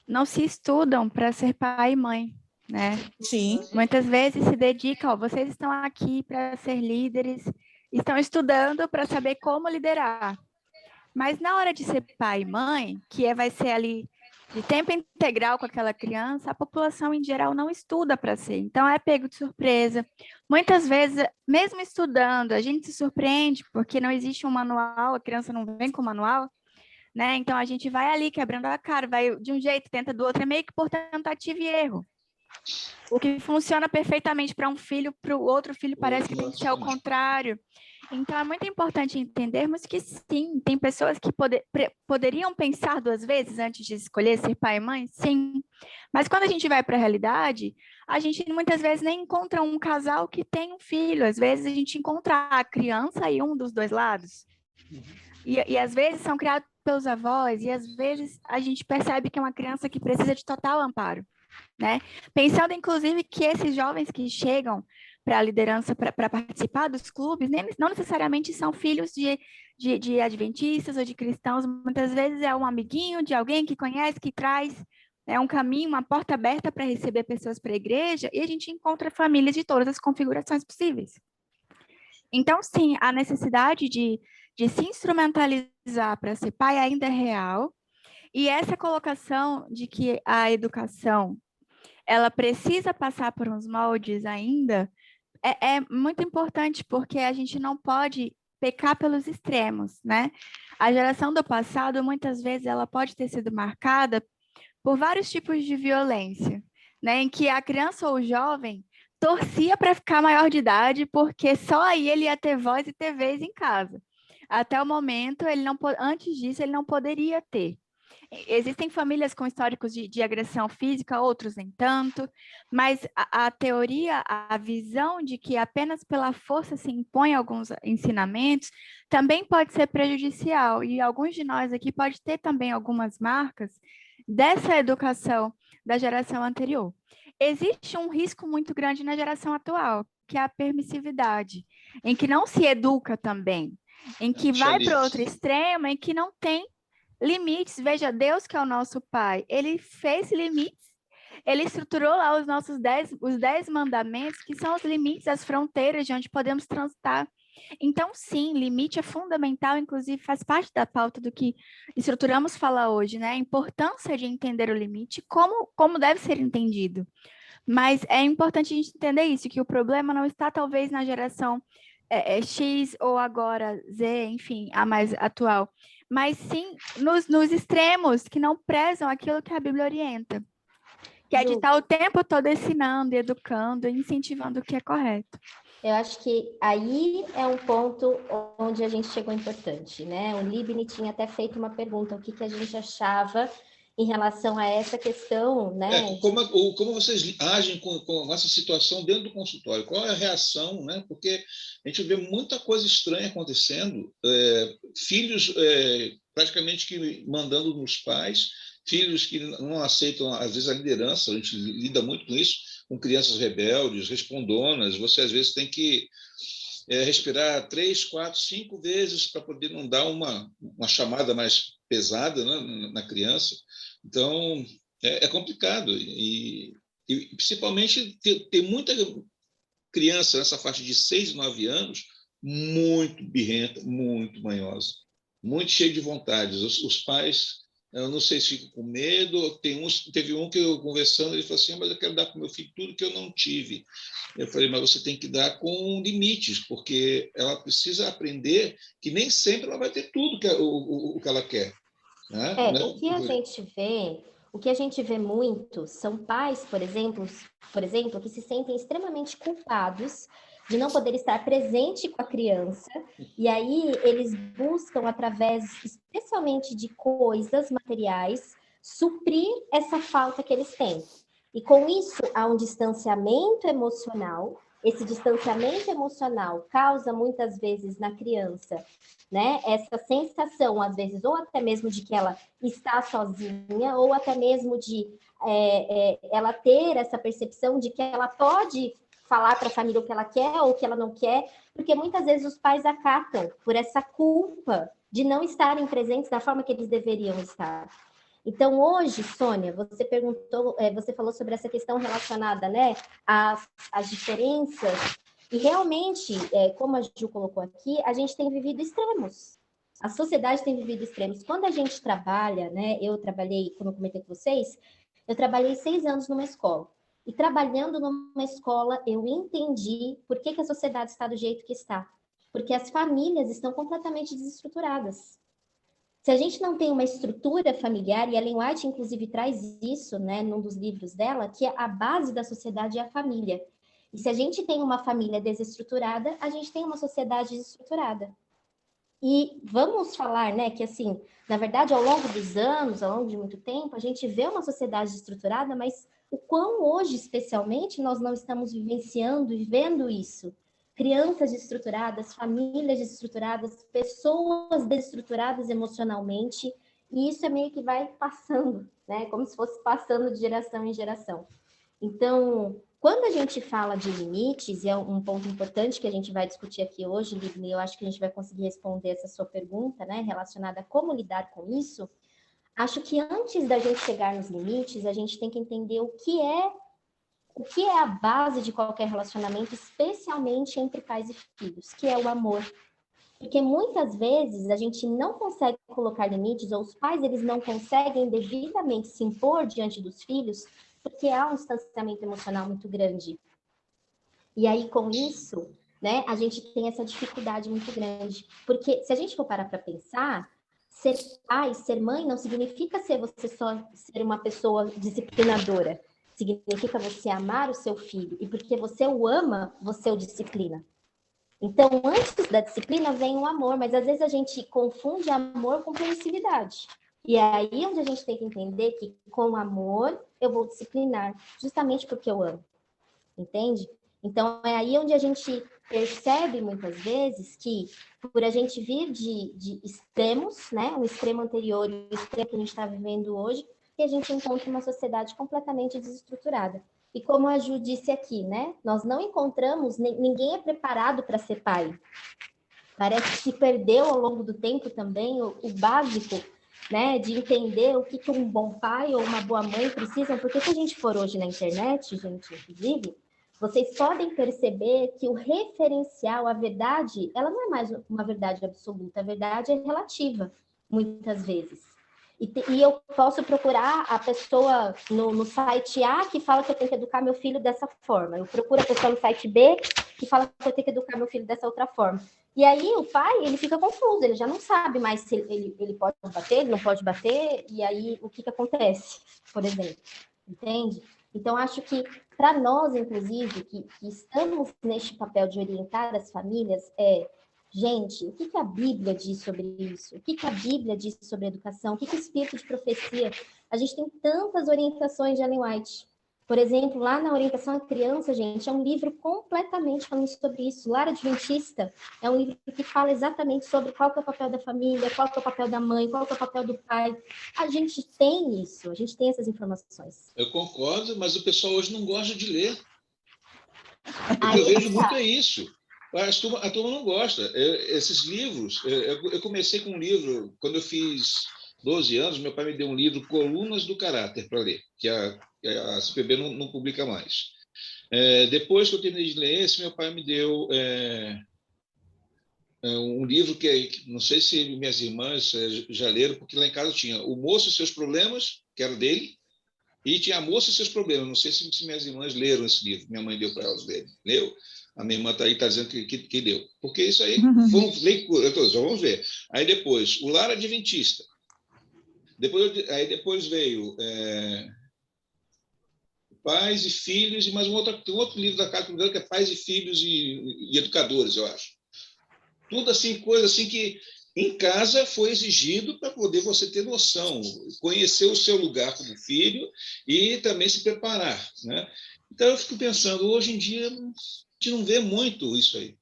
não se estudam para ser pai e mãe, né?
Sim.
Muitas vezes se dedicam, vocês estão aqui para ser líderes, estão estudando para saber como liderar. Mas na hora de ser pai e mãe, que vai ser ali de tempo integral com aquela criança, a população em geral não estuda para ser. Então é pego de surpresa. Muitas vezes, mesmo estudando, a gente se surpreende porque não existe um manual, a criança não vem com manual, né? Então a gente vai ali quebrando a cara, vai de um jeito, tenta do outro, é meio que por tentativa e erro. O que funciona perfeitamente para um filho, para o outro filho parece que tem que ser ao contrário. Então, é muito importante entendermos que, sim, tem pessoas que poderiam pensar 2 vezes antes de escolher ser pai e mãe, sim. Mas quando a gente vai para a realidade, a gente muitas vezes nem encontra um casal que tem um filho. Às vezes, a gente encontra a criança e um dos 2 lados. E às vezes, são criados pelos avós, e às vezes, a gente percebe que é uma criança que precisa de total amparo, né? Pensando, inclusive, que esses jovens que chegam para a liderança, para participar dos clubes, não necessariamente são filhos de adventistas ou de cristãos, muitas vezes é um amiguinho de alguém que conhece, que traz um caminho, uma porta aberta para receber pessoas para a igreja, e a gente encontra famílias de todas as configurações possíveis. Então, sim, a necessidade de se instrumentalizar para ser pai ainda é real, e essa colocação de que a educação ela precisa passar por uns moldes ainda, é muito importante, porque a gente não pode pecar pelos extremos, né? A geração do passado, muitas vezes, ela pode ter sido marcada por vários tipos de violência, né? Em que a criança ou o jovem torcia para ficar maior de idade, porque só aí ele ia ter voz e ter vez em casa. Até o momento, antes disso, ele não poderia ter. Existem famílias com históricos de agressão física, outros nem tanto, mas a teoria, a visão de que apenas pela força se impõe alguns ensinamentos, também pode ser prejudicial, e alguns de nós aqui pode ter também algumas marcas dessa educação da geração anterior. Existe um risco muito grande na geração atual, que é a permissividade, em que não se educa também, em que vai para outro extremo, em que não tem limites. Veja, Deus, que é o nosso Pai, ele fez limites, ele estruturou lá os 10 mandamentos, que são os limites, as fronteiras de onde podemos transitar. Então, sim, limite é fundamental, inclusive faz parte da pauta do que estruturamos falar hoje, né? A importância de entender o limite, como deve ser entendido. Mas é importante a gente entender isso, que o problema não está talvez na geração X ou agora Z, enfim, a mais atual, mas sim nos extremos que não prezam aquilo que a Bíblia orienta, que é de estar o tempo todo ensinando, educando, incentivando o que é correto.
Eu acho que aí é um ponto onde a gente chegou importante, né? O Libni tinha até feito uma pergunta, o que a gente achava em relação a essa questão, né?
Como vocês agem com essa situação dentro do consultório? Qual é a reação, né? Porque a gente vê muita coisa estranha acontecendo, filhos praticamente que mandando nos pais, filhos que não aceitam, às vezes, a liderança, a gente lida muito com isso, com crianças rebeldes, respondonas, você, às vezes, tem que respirar 3, 4, 5 vezes para poder não dar uma chamada mais pesada, né, na criança. Então, é complicado. E principalmente, tem muita criança nessa faixa de 6, 9 anos muito birrenta, muito manhosa, muito cheia de vontades. Os pais, eu não sei se ficam com medo. Teve um que eu conversando, ele falou assim, mas eu quero dar para o meu filho tudo que eu não tive. Eu falei, mas você tem que dar com limites, porque ela precisa aprender que nem sempre ela vai ter tudo o que ela quer. Né?
O que a gente vê muito são pais, por exemplo, que se sentem extremamente culpados de não poder estar presente com a criança, e aí eles buscam, através especialmente de coisas materiais, suprir essa falta que eles têm. E com isso há um distanciamento emocional. Esse distanciamento emocional causa muitas vezes na criança, né, essa sensação, às vezes, ou até mesmo de que ela está sozinha, ou até mesmo de ela ter essa percepção de que ela pode falar para a família o que ela quer ou o que ela não quer, porque muitas vezes os pais acatam por essa culpa de não estarem presentes da forma que eles deveriam estar. Então, hoje, Sônia, você perguntou, você falou sobre essa questão relacionada, né, às diferenças, e realmente, como a Ju colocou aqui, a gente tem vivido extremos. A sociedade tem vivido extremos. Quando a gente trabalha, né, eu trabalhei, como eu comentei com vocês, eu trabalhei 6 anos numa escola. E trabalhando numa escola, eu entendi por que a sociedade está do jeito que está. Porque as famílias estão completamente desestruturadas. Se a gente não tem uma estrutura familiar, e a Ellen White, inclusive, traz isso, né, num dos livros dela, que a base da sociedade é a família. E se a gente tem uma família desestruturada, a gente tem uma sociedade desestruturada. E vamos falar, né, que assim, na verdade, ao longo dos anos, ao longo de muito tempo, a gente vê uma sociedade desestruturada, mas o quão hoje, especialmente, nós não estamos vivenciando e vendo isso. Crianças desestruturadas, famílias desestruturadas, pessoas desestruturadas emocionalmente, e isso é meio que vai passando, né? Como se fosse passando de geração em geração. Então, quando a gente fala de limites, e é um ponto importante que a gente vai discutir aqui hoje, Livni, eu acho que a gente vai conseguir responder essa sua pergunta, né, relacionada a como lidar com isso, acho que antes da gente chegar nos limites, a gente tem que entender o que é a base de qualquer relacionamento, especialmente entre pais e filhos, que é o amor. Porque muitas vezes a gente não consegue colocar limites, ou os pais eles não conseguem devidamente se impor diante dos filhos, porque há um distanciamento emocional muito grande. E aí, com isso, né, a gente tem essa dificuldade muito grande. Porque se a gente for parar para pensar, ser pai, ser mãe, não significa você só ser uma pessoa disciplinadora. Significa você amar o seu filho. E porque você o ama, você o disciplina. Então, antes da disciplina vem o amor, mas às vezes a gente confunde amor com permissividade. E é aí onde a gente tem que entender que com amor eu vou disciplinar, justamente porque eu amo. Entende? Então, é aí onde a gente percebe muitas vezes que, por a gente vir de extremos, né, um extremo anterior e o extremo que a gente está vivendo hoje, que a gente encontra uma sociedade completamente desestruturada. E como a Ju disse aqui, né, nós não encontramos, ninguém é preparado para ser pai. Parece que se perdeu ao longo do tempo também o básico, né, de entender o que um bom pai ou uma boa mãe precisam, porque se a gente for hoje na internet, gente, inclusive, vocês podem perceber que o referencial, a verdade, ela não é mais uma verdade absoluta, a verdade é relativa, muitas vezes. E eu posso procurar a pessoa no site A que fala que eu tenho que educar meu filho dessa forma. Eu procuro a pessoa no site B que fala que eu tenho que educar meu filho dessa outra forma. E aí o pai, ele fica confuso, ele já não sabe mais se ele pode bater, ele não pode bater, e aí o que acontece, por exemplo, entende? Então, acho que para nós, inclusive, que estamos neste papel de orientar as famílias, gente, o que a Bíblia diz sobre isso? O que a Bíblia diz sobre educação? O que o Espírito de Profecia? A gente tem tantas orientações de Ellen White. Por exemplo, lá na Orientação à Criança, gente, é um livro completamente falando sobre isso. Lar Adventista é um livro que fala exatamente sobre qual que é o papel da família, qual que é o papel da mãe, qual que é o papel do pai. A gente tem isso, a gente tem essas informações.
Eu concordo, mas o pessoal hoje não gosta de ler. O que eu vejo muito é isso. A turma não gosta. Esses livros, eu comecei com um livro, quando eu fiz 12 anos, meu pai me deu um livro, Colunas do Caráter, para ler, que a CPB não publica mais. Depois que eu terminei de ler esse, meu pai me deu um livro que não sei se minhas irmãs já leram, porque lá em casa tinha O Moço e Seus Problemas, que era dele, e tinha A Moça e Seus Problemas. Não sei se minhas irmãs leram esse livro, minha mãe deu para elas lerem. Leu? A minha irmã está aí, está dizendo que deu. Porque isso aí foi um leitura. Vamos ver. Aí depois, O Lar Adventista. Depois veio Pais e Filhos, e mais um outro livro da Casa que é Pais e Filhos e Educadores, eu acho. Tudo assim, coisa assim que Em casa foi exigido para poder você ter noção, conhecer o seu lugar como filho e também se preparar, né? Então eu fico pensando, hoje em dia a gente não vê muito isso aí,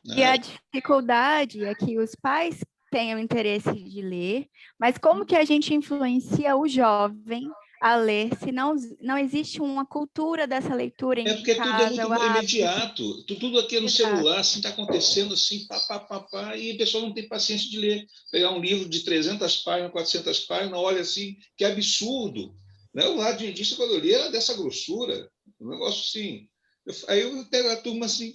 E a
né?
dificuldade é que os pais tenham interesse de ler, mas como que a gente influencia o jovem a ler se não existe uma cultura dessa leitura
É
em
porque tudo é
casa,
muito
o hábito?
imediato, tudo aqui no
Exato.
celular assim está acontecendo assim, pá, pá, pá, pá, e a pessoa não tem paciência de ler. Pegar um livro de 300 páginas, 400 páginas, olha assim, que absurdo. Né? O lado de quando eu li era dessa grossura, um negócio assim. Aí eu pego a turma assim,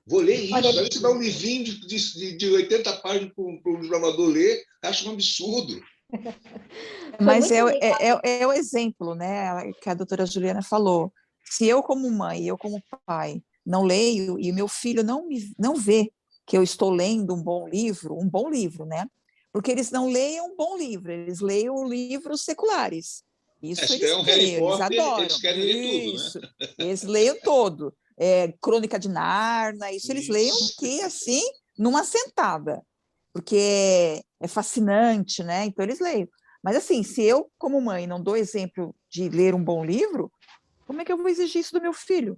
vou ler
Olha,
isso. Aí você dá um livrinho de 80 páginas para um amador ler, acho um absurdo.
foi
Mas
muito legal.
é o exemplo, né, que a doutora Juliana falou. Se eu, como mãe, eu, como pai, não leio e meu filho não vê que eu estou lendo um bom livro, né? Porque eles não leem um bom livro, eles leem livros seculares. Isso
Se der
eles
um Harry
leiam, eles
Potter, eles
adoram.
querem ler tudo, né?
Isso, eles leiam todo. É, Crônica de Nárnia, isso eles leiam
Isso.
que assim, numa sentada, porque é fascinante, né? Então eles leiam. Mas assim, se eu, como mãe, não dou exemplo de ler um bom livro, como é que eu vou exigir isso do meu filho?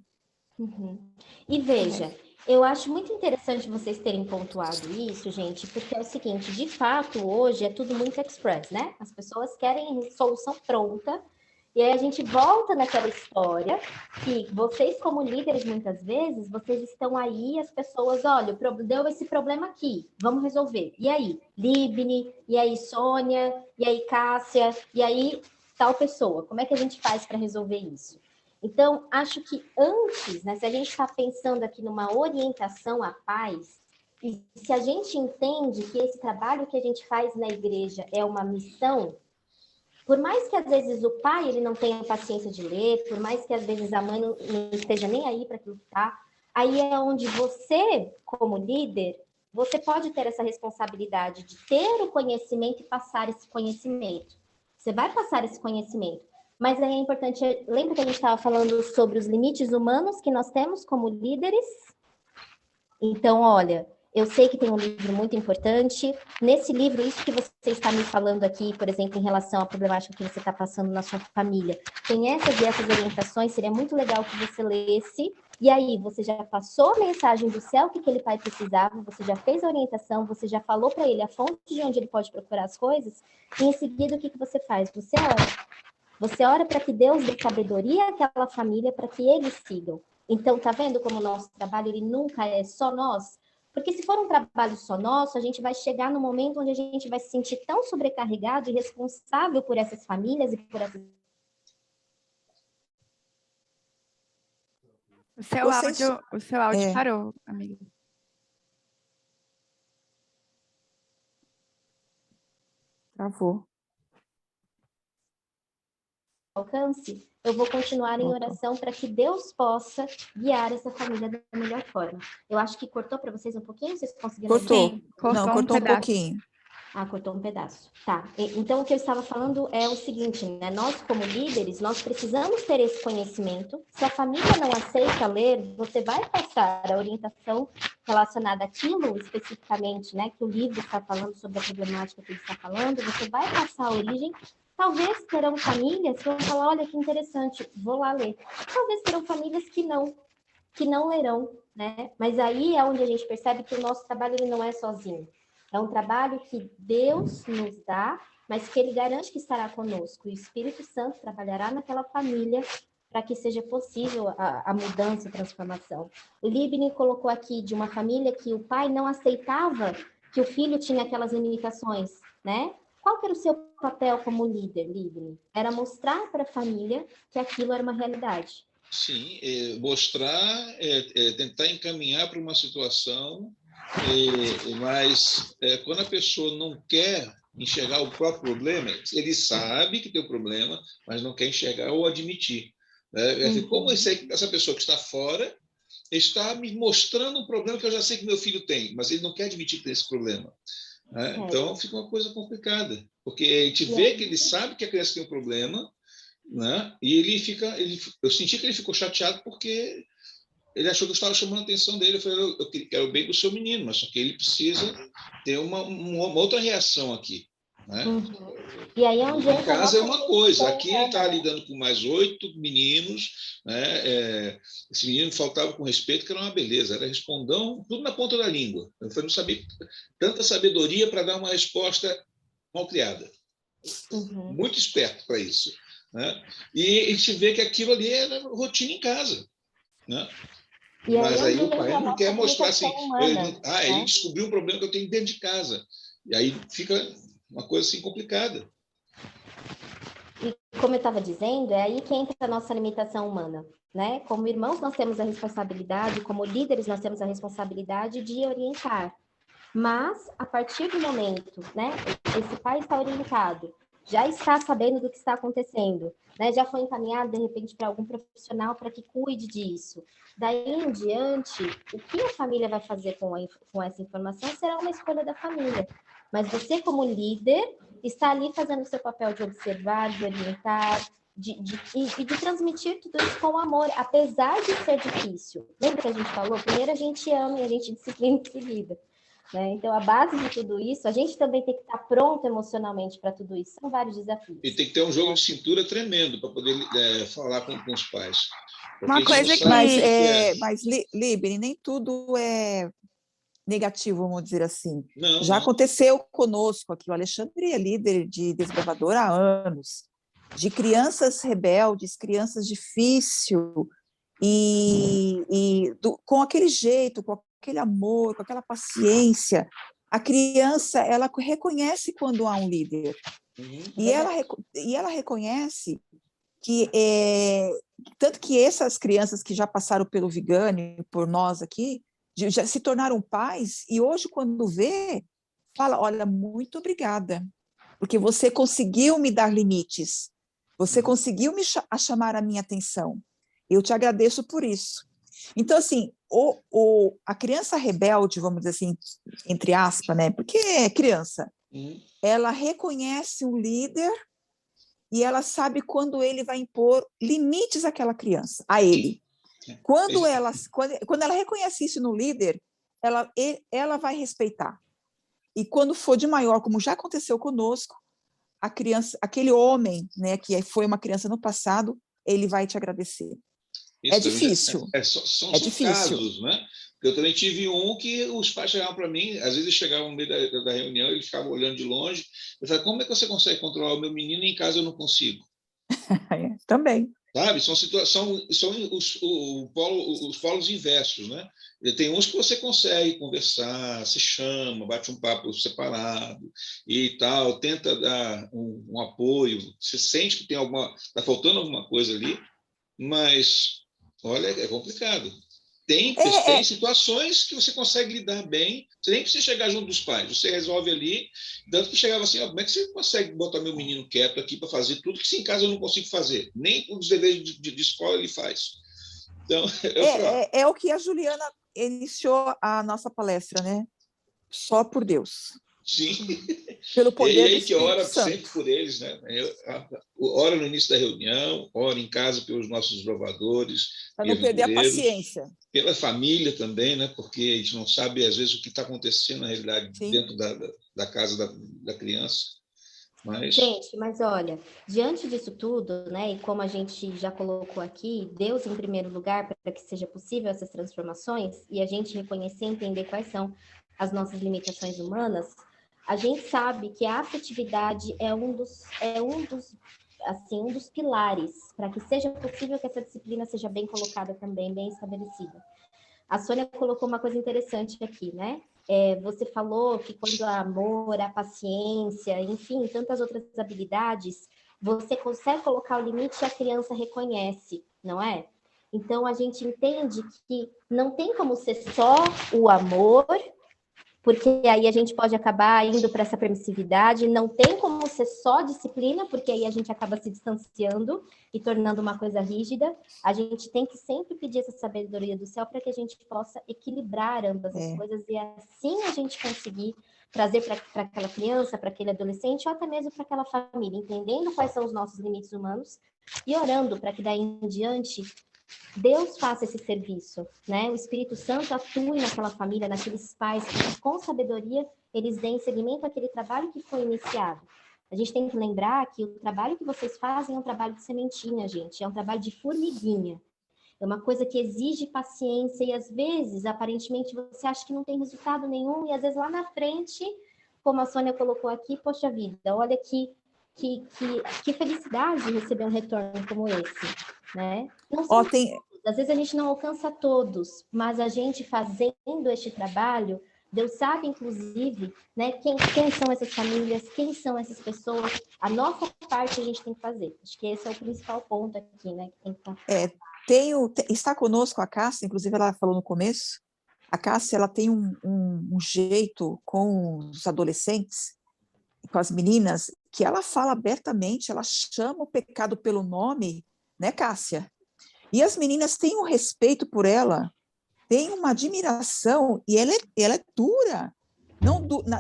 Uhum. E veja, eu acho muito interessante vocês terem pontuado isso, gente, porque é o seguinte, de fato, hoje é tudo muito express, né? As pessoas querem solução pronta, e aí a gente volta naquela história que vocês, como líderes, muitas vezes, vocês estão aí, as pessoas, olha, deu esse problema aqui, vamos resolver. E aí, Libni, e aí, Sônia, e aí, Cássia, e aí, tal pessoa, como é que a gente faz para resolver isso? Então, acho que antes, né, se a gente está pensando aqui numa orientação à paz, e se a gente entende que esse trabalho que a gente faz na igreja é uma missão, por mais que às vezes o pai ele não tenha paciência de ler, por mais que às vezes a mãe não esteja nem aí para aquilo que está, aí é onde você, como líder, você pode ter essa responsabilidade de ter o conhecimento e passar esse conhecimento. Você vai passar esse conhecimento. Mas aí é importante, lembra que a gente estava falando sobre os limites humanos que nós temos como líderes? Então, olha, eu sei que tem um livro muito importante. Nesse livro, isso que você está me falando aqui, por exemplo, em relação à problemática que você está passando na sua família, tem essas e essas orientações, seria muito legal que você lesse. E aí, você já passou a mensagem do céu que aquele pai precisava, você já fez a orientação, você já falou para ele a fonte de onde ele pode procurar as coisas, e em seguida, o que você faz? Você ora. Você ora para que Deus dê sabedoria àquela família para que eles sigam. Então, tá vendo como o nosso trabalho ele nunca é só nós? Porque se for um trabalho só nosso, a gente vai chegar no momento onde a gente vai se sentir tão sobrecarregado e responsável por essas famílias e por essas...
Vocês,
O seu áudio
é,
parou, amiga.
travou,
alcance, eu vou continuar em
voltou.
oração para que Deus possa guiar essa família da melhor forma. Eu acho que cortou para vocês um pouquinho, vocês conseguiram ouvir?
Cortou.
Sim,
Não,
cortou um
cortou um
pedaço.
pouquinho.
Ah, cortou um pedaço. Tá. Então, o que eu estava falando é o seguinte, né? Nós, como líderes, nós precisamos ter esse conhecimento. Se a família não aceita ler, você vai passar a orientação relacionada àquilo especificamente, né? Que o livro está falando sobre a problemática que ele está falando. Você vai passar a origem. Talvez terão famílias que vão falar, olha, que interessante, vou lá ler. Talvez terão famílias que não lerão, né? Mas aí é onde a gente percebe que o nosso trabalho ele não é sozinho. É um trabalho que Deus nos dá, mas que Ele garante que estará conosco. E o Espírito Santo trabalhará naquela família para que seja possível a mudança, a transformação. O Libni colocou aqui de uma família que o pai não aceitava que o filho tinha aquelas limitações, né? Qual que era o seu papel como líder, Libni? Era mostrar para a família que aquilo era uma realidade.
Sim, mostrar, tentar encaminhar para uma situação, mas quando a pessoa não quer enxergar o próprio problema, ele sabe que tem o problema, mas não quer enxergar ou admitir. Como essa pessoa que está fora está me mostrando um problema que eu já sei que meu filho tem, mas ele não quer admitir que tem esse problema. Então, fica uma coisa complicada, porque a gente vê que ele sabe que a criança tem um problema, né? E eu senti que ele ficou chateado porque ele achou que eu estava chamando a atenção dele. Eu falei, eu quero o bem do seu menino, mas só que ele precisa ter uma outra reação aqui. Né?
Uhum. E aí é onde
em casa é uma coisa, aqui ele está lidando com mais 8 meninos, né? Esse menino faltava com respeito, que era uma beleza, era respondão, tudo na ponta da língua. Eu não sabia tanta sabedoria para dar uma resposta mal criada.
Uhum.
Muito esperto para isso. Né? E a gente vê que aquilo ali era rotina em casa. Né?
E
mas aí o
entra
pai
a
não
nossa
quer mostrar assim,
humana,
ele
né?
descobriu um problema que eu tenho dentro de casa. E aí fica uma coisa assim complicada.
E como eu estava dizendo, é aí que entra a nossa limitação humana, né? Como irmãos, nós temos a responsabilidade, como líderes, nós temos a responsabilidade de orientar. Mas, a partir do momento, né, esse pai está orientado, já está sabendo do que está acontecendo, né, já foi encaminhado, de repente, para algum profissional para que cuide disso. Daí em diante, o que a família vai fazer com essa informação será uma escolha da família. Mas você, como líder, está ali fazendo o seu papel de observar, de orientar, de transmitir tudo isso com amor, apesar de ser difícil. Lembra que a gente falou? Primeiro a gente ama e a gente disciplina em seguida. Né? Então, a base de tudo isso, a gente também tem que estar pronto emocionalmente para tudo isso. São vários desafios.
E tem que ter um jogo de cintura tremendo para poder falar com os pais.
Uma coisa que...
Mas, Libere, nem tudo é negativo, vamos dizer assim. Já aconteceu conosco aqui. O Alexandre é líder de desbravador há anos, de crianças rebeldes, crianças difíceis, com aquele jeito, com aquele amor, com aquela paciência, a criança ela reconhece quando há um líder. E ela reconhece que, tanto que essas crianças que já passaram pelo Vigani, por nós aqui, já se tornaram pais, e hoje, quando vê, fala, olha, muito obrigada, porque você conseguiu me dar limites, você conseguiu chamar a minha atenção, eu te agradeço por isso. Então, assim, a criança rebelde, vamos dizer assim, entre aspas, né? Porque é criança, ela reconhece o líder e ela sabe quando ele vai impor limites àquela criança, a ele. Quando ela reconhece isso no líder, ela vai respeitar. E quando for de maior, como já aconteceu conosco, a criança, aquele homem, né, que foi uma criança no passado, ele vai te agradecer.
Isso
é difícil.
São
difícil.
Casos, né? Eu também tive um que os pais chegavam para mim, às vezes chegavam no meio da reunião, eles ficavam olhando de longe. Eu falei, como é que você consegue controlar o meu menino e em casa eu não consigo?
Também.
Sabe? São os polos inversos, né? Tem uns que você consegue conversar, se chama, bate um papo separado e tal, tenta dar um apoio, você sente que está faltando alguma coisa ali, mas, olha, é complicado. Tem situações que você consegue lidar bem, você nem precisa chegar junto dos pais, você resolve ali, tanto que chegava assim, como é que você consegue botar meu menino quieto aqui para fazer tudo que em casa eu não consigo fazer, nem os deveres de escola ele faz. Então,
é o que a Juliana iniciou a nossa palestra, né? Só por Deus.
Sim.
Pelo poder do
Espírito que ora
Santo.
sempre por eles, né? Ora no início da reunião, ora em casa pelos nossos desbravadores.
Para não perder a paciência.
Pela família também, né? Porque a gente não sabe, às vezes, o que está acontecendo na realidade dentro da casa da criança.
Gente, mas olha, diante disso tudo, né, e como a gente já colocou aqui, Deus em primeiro lugar para que seja possível essas transformações, e a gente reconhecer e entender quais são as nossas limitações humanas, a gente sabe que a afetividade é um dos pilares para que seja possível que essa disciplina seja bem colocada também, bem estabelecida. A Sônia colocou uma coisa interessante aqui, né? Você falou que quando há amor, há paciência, enfim, tantas outras habilidades, você consegue colocar o limite e a criança reconhece, não é? Então, a gente entende que não tem como ser só o amor, porque aí a gente pode acabar indo para essa permissividade, não tem como ser só disciplina, porque aí a gente acaba se distanciando e tornando uma coisa rígida. A gente tem que sempre pedir essa sabedoria do céu para que a gente possa equilibrar ambas as coisas e assim a gente conseguir trazer para aquela criança, para aquele adolescente, ou até mesmo para aquela família, entendendo quais são os nossos limites humanos e orando para que daí em diante Deus faça esse serviço, né? O Espírito Santo atue naquela família, naqueles pais, que com sabedoria eles deem seguimento àquele trabalho que foi iniciado. A gente tem que lembrar que o trabalho que vocês fazem é um trabalho de sementinha, gente, é um trabalho de formiguinha. É uma coisa que exige paciência e, às vezes, aparentemente, você acha que não tem resultado nenhum e, às vezes, lá na frente, como a Sônia colocou aqui, poxa vida, olha que felicidade receber um retorno como esse, né? Não são às vezes a gente não alcança todos, mas a gente fazendo este trabalho, Deus sabe, inclusive, né, quem são essas famílias, quem são essas pessoas, a nossa parte a gente tem que fazer. Acho que esse é o principal ponto aqui, né? Que tem que
está conosco a Cássia, inclusive ela falou no começo, a Cássia ela tem um jeito com os adolescentes, com as meninas, que ela fala abertamente, ela chama o pecado pelo nome, né, Cássia? E as meninas têm um respeito por ela, têm uma admiração, e ela é dura.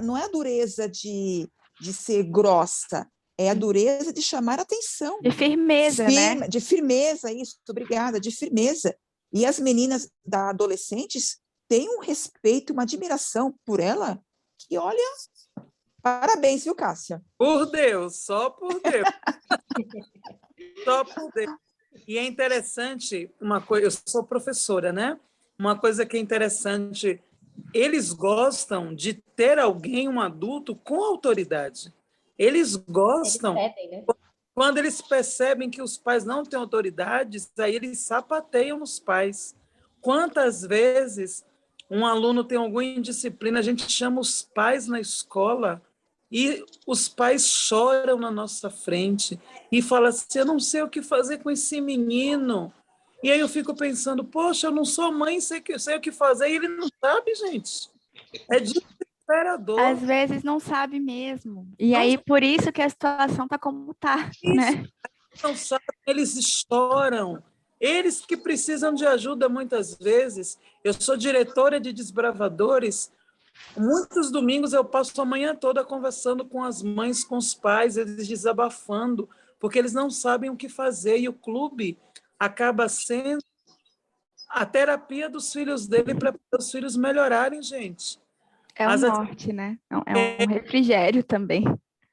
Não é a dureza de ser grossa, é a dureza de chamar atenção.
De firmeza, né?
De firmeza, isso, obrigada, de firmeza. E as meninas adolescentes têm um respeito, uma admiração por ela, que, olha, parabéns, viu, Cássia?
Por Deus, só por Deus. Só por Deus. E é interessante uma coisa, eu sou professora, né? Uma coisa que é interessante, eles gostam de ter alguém, um adulto, com autoridade. Eles gostam, quando eles percebem que os pais não têm autoridade, aí eles sapateiam nos pais. Quantas vezes um aluno tem alguma indisciplina, a gente chama os pais na escola e os pais choram na nossa frente e falam assim, eu não sei o que fazer com esse menino. E aí eu fico pensando, poxa, eu não sou mãe, sei o que fazer, e ele não sabe, gente. É desesperador.
Às vezes não sabe mesmo. E aí, por isso que a situação está como está, né?
Não sabem, eles choram. Eles que precisam de ajuda muitas vezes. Eu sou diretora de desbravadores. Muitos domingos eu passo a manhã toda conversando com as mães, com os pais, eles desabafando, porque eles não sabem o que fazer. E o clube acaba sendo a terapia dos filhos dele para os filhos melhorarem, gente.
É um norte, né? É um refrigério também.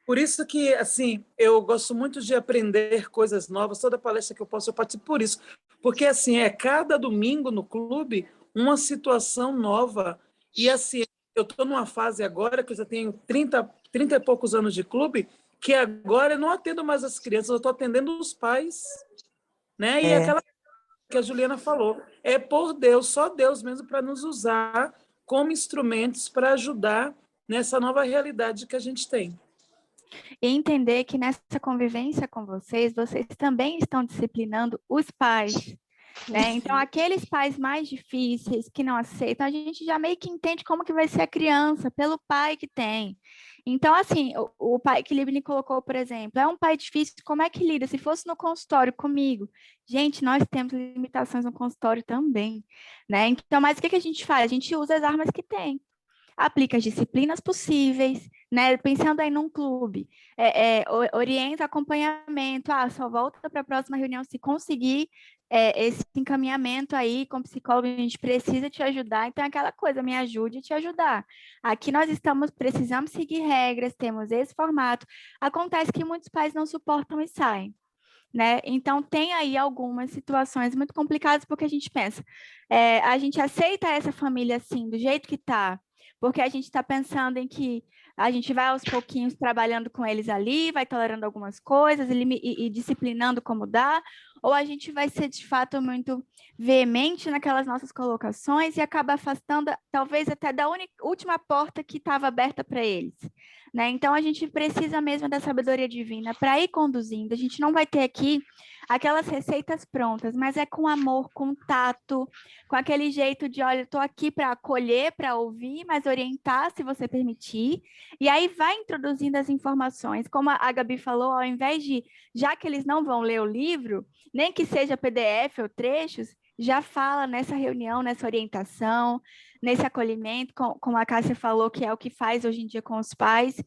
Por isso que, assim, eu gosto muito de aprender coisas novas. Toda palestra que eu posso, eu participo por isso. Porque, assim, cada domingo no clube uma situação nova. E, assim, eu estou numa fase agora que eu já tenho 30 e poucos anos de clube, que agora eu não atendo mais as crianças, eu estou atendendo os pais. Né? E aquela que a Juliana falou, é por Deus, só Deus mesmo para nos usar como instrumentos para ajudar nessa nova realidade que a gente tem.
E entender que nessa convivência com vocês também estão disciplinando os pais, né? Então, aqueles pais mais difíceis que não aceitam, a gente já meio que entende como que vai ser a criança, pelo pai que tem. Então, assim, o pai que Libni colocou, por exemplo, é um pai difícil, como é que lida? Se fosse no consultório comigo, gente, nós temos limitações no consultório também, né? Então, mas o que a gente faz? A gente usa as armas que tem. Aplica as disciplinas possíveis, né? Pensando aí num clube, orienta acompanhamento, só volta para a próxima reunião se conseguir esse encaminhamento aí com psicólogo, a gente precisa te ajudar, então é aquela coisa, me ajude a te ajudar. Aqui nós precisamos seguir regras, temos esse formato. Acontece que muitos pais não suportam e saem. Né? Então, tem aí algumas situações muito complicadas, porque a gente pensa, a gente aceita essa família assim, do jeito que está, porque a gente está pensando em que a gente vai aos pouquinhos trabalhando com eles ali, vai tolerando algumas coisas e disciplinando como dá, ou a gente vai ser, de fato, muito veemente naquelas nossas colocações e acaba afastando, talvez até da última porta que estava aberta para eles. Né? Então, a gente precisa mesmo da sabedoria divina para ir conduzindo. A gente não vai ter aqui aquelas receitas prontas, mas é com amor, com tato, com aquele jeito de, olha, estou aqui para acolher, para ouvir, mas orientar, se você permitir. E aí vai introduzindo as informações. Como a Gabi falou, ao invés de, já que eles não vão ler o livro, nem que seja PDF ou trechos, já fala nessa reunião, nessa orientação, nesse acolhimento, como a Cássia falou, que é o que faz hoje em dia com os pais.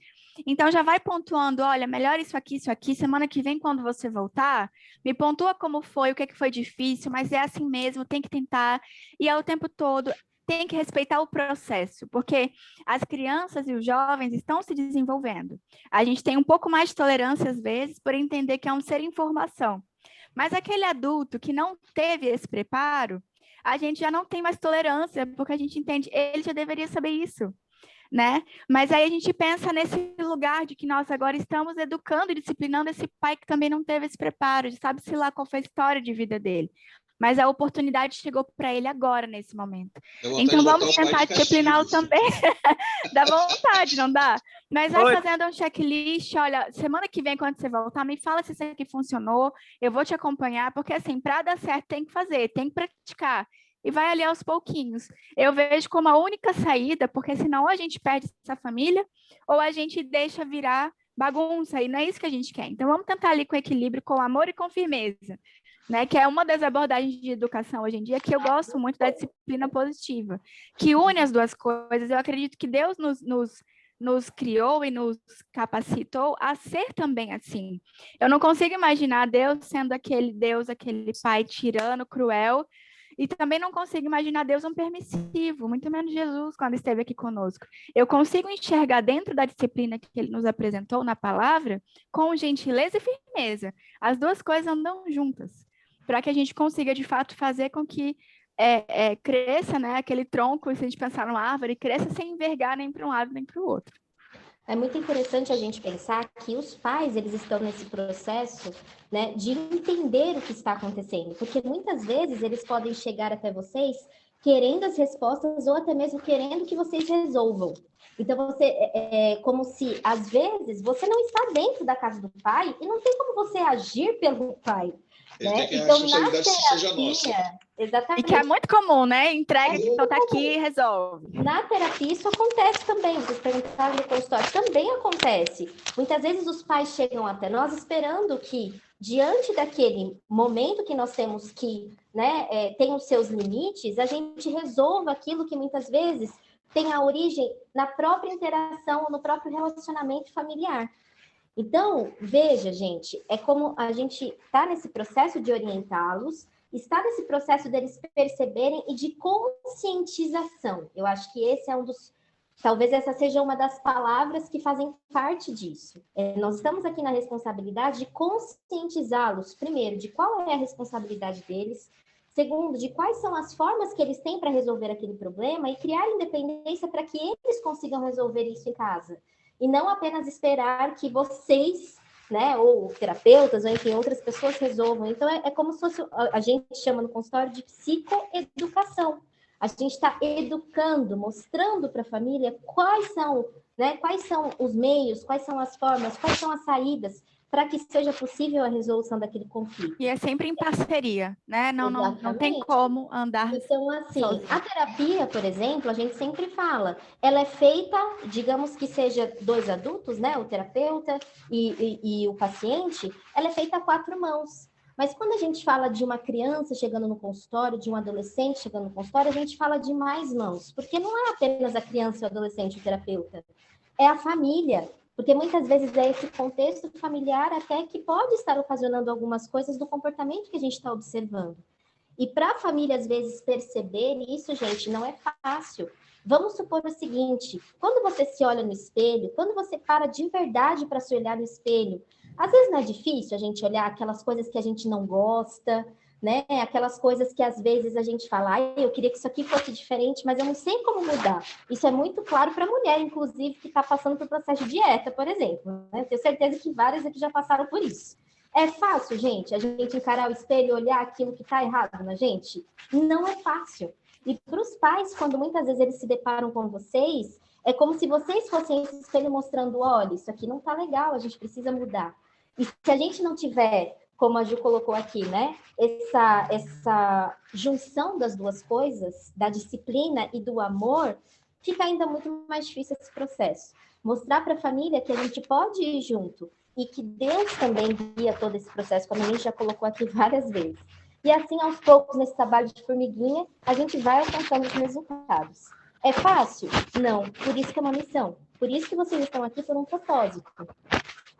Então, já vai pontuando, olha, melhor isso aqui, semana que vem, quando você voltar, me pontua como foi, o que foi difícil, mas é assim mesmo, tem que tentar, e ao tempo todo tem que respeitar o processo, porque as crianças e os jovens estão se desenvolvendo. A gente tem um pouco mais de tolerância, às vezes, por entender que é um ser em formação. Mas aquele adulto que não teve esse preparo, a gente já não tem mais tolerância, porque a gente entende, ele já deveria saber isso, né? Mas aí a gente pensa nesse lugar de que nós agora estamos educando e disciplinando esse pai que também não teve esse preparo, sabe-se lá qual foi a história de vida dele. Mas a oportunidade chegou para ele agora, nesse momento. Então, vamos tentar discipliná-lo também. Dá vontade, não dá? Mas vai fazendo um checklist, olha, semana que vem, quando você voltar, me fala se isso aqui funcionou, eu vou te acompanhar, porque assim, para dar certo tem que fazer, tem que praticar. E vai ali aos pouquinhos. Eu vejo como a única saída, porque senão ou a gente perde essa família, ou a gente deixa virar bagunça, e não é isso que a gente quer. Então, vamos tentar ali com equilíbrio, com amor e com firmeza. Né, que é uma das abordagens de educação hoje em dia, que eu gosto muito da disciplina positiva, que une as duas coisas. Eu acredito que Deus nos criou e nos capacitou a ser também assim. Eu não consigo imaginar Deus sendo aquele Deus, aquele pai tirano, cruel, e também não consigo imaginar Deus um permissivo, muito menos Jesus quando esteve aqui conosco. Eu consigo enxergar dentro da disciplina que ele nos apresentou na palavra, com gentileza e firmeza. As duas coisas andam juntas, para que a gente consiga, de fato, fazer com que cresça, né, aquele tronco, se a gente pensar numa árvore, cresça sem envergar nem para um lado nem para o outro.
É muito interessante a gente pensar que os pais, eles estão nesse processo, né, de entender o que está acontecendo, porque muitas vezes eles podem chegar até vocês querendo as respostas ou até mesmo querendo que vocês resolvam. Então, é como se, às vezes, você não está dentro da casa do pai e não tem como você agir pelo pai. Né?
Que a
então,
responsabilidade
na terapia,
seja nossa.
Exatamente.
E que é muito comum, né? Entrega, então tá aqui e resolve.
Na terapia, isso acontece também. Vocês perguntaram no consultório, também acontece. Muitas vezes os pais chegam até nós esperando que, diante daquele momento que nós temos que, né, tem os seus limites, a gente resolva aquilo que muitas vezes tem a origem na própria interação, no próprio relacionamento familiar. Então, veja, gente, é como a gente está nesse processo de orientá-los, está nesse processo deles perceberem e de conscientização. Eu acho que esse é um dos... Talvez essa seja uma das palavras que fazem parte disso. Nós estamos aqui na responsabilidade de conscientizá-los, primeiro, de qual é a responsabilidade deles, segundo, de quais são as formas que eles têm para resolver aquele problema e criar independência para que eles consigam resolver isso em casa. E não apenas esperar que vocês, né, ou terapeutas, ou enfim, outras pessoas resolvam. Então, é como se fosse, a gente chama no consultório de psicoeducação. A gente está educando, mostrando para a família quais são os meios, quais são as formas, quais são as saídas para que seja possível a resolução daquele conflito.
E é sempre em parceria, né? Não tem como andar.
Então, assim, sozinho. A terapia, por exemplo, a gente sempre fala, ela é feita, digamos que seja 2 adultos, né? O terapeuta e o paciente, ela é feita a 4 mãos. Mas quando a gente fala de uma criança chegando no consultório, de um adolescente chegando no consultório, a gente fala de mais mãos, porque não é apenas a criança, o adolescente, o terapeuta, é a família. Porque muitas vezes é esse contexto familiar até que pode estar ocasionando algumas coisas do comportamento que a gente está observando. E para a família, às vezes, perceber isso, gente, não é fácil. Vamos supor o seguinte, quando você se olha no espelho, quando você para de verdade para se olhar no espelho, às vezes não é difícil a gente olhar aquelas coisas que a gente não gosta, né? Aquelas coisas que às vezes a gente fala, eu queria que isso aqui fosse diferente, mas eu não sei como mudar. Isso é muito claro para a mulher, inclusive, que está passando por processo de dieta, por exemplo. Né? Tenho certeza que várias aqui já passaram por isso. É fácil, gente, a gente encarar o espelho e olhar aquilo que está errado na gente? Não é fácil. E para os pais, quando muitas vezes eles se deparam com vocês, é como se vocês fossem esse espelho mostrando, olha, isso aqui não está legal, a gente precisa mudar. E se a gente não tiver, como a Ju colocou aqui, né, essa junção das duas coisas, da disciplina e do amor, fica ainda muito mais difícil esse processo. Mostrar para a família que a gente pode ir junto e que Deus também guia todo esse processo, como a gente já colocou aqui várias vezes. E assim, aos poucos, nesse trabalho de formiguinha, a gente vai alcançando os resultados. É fácil? Não. Por isso que é uma missão. Por isso que vocês estão aqui por um propósito.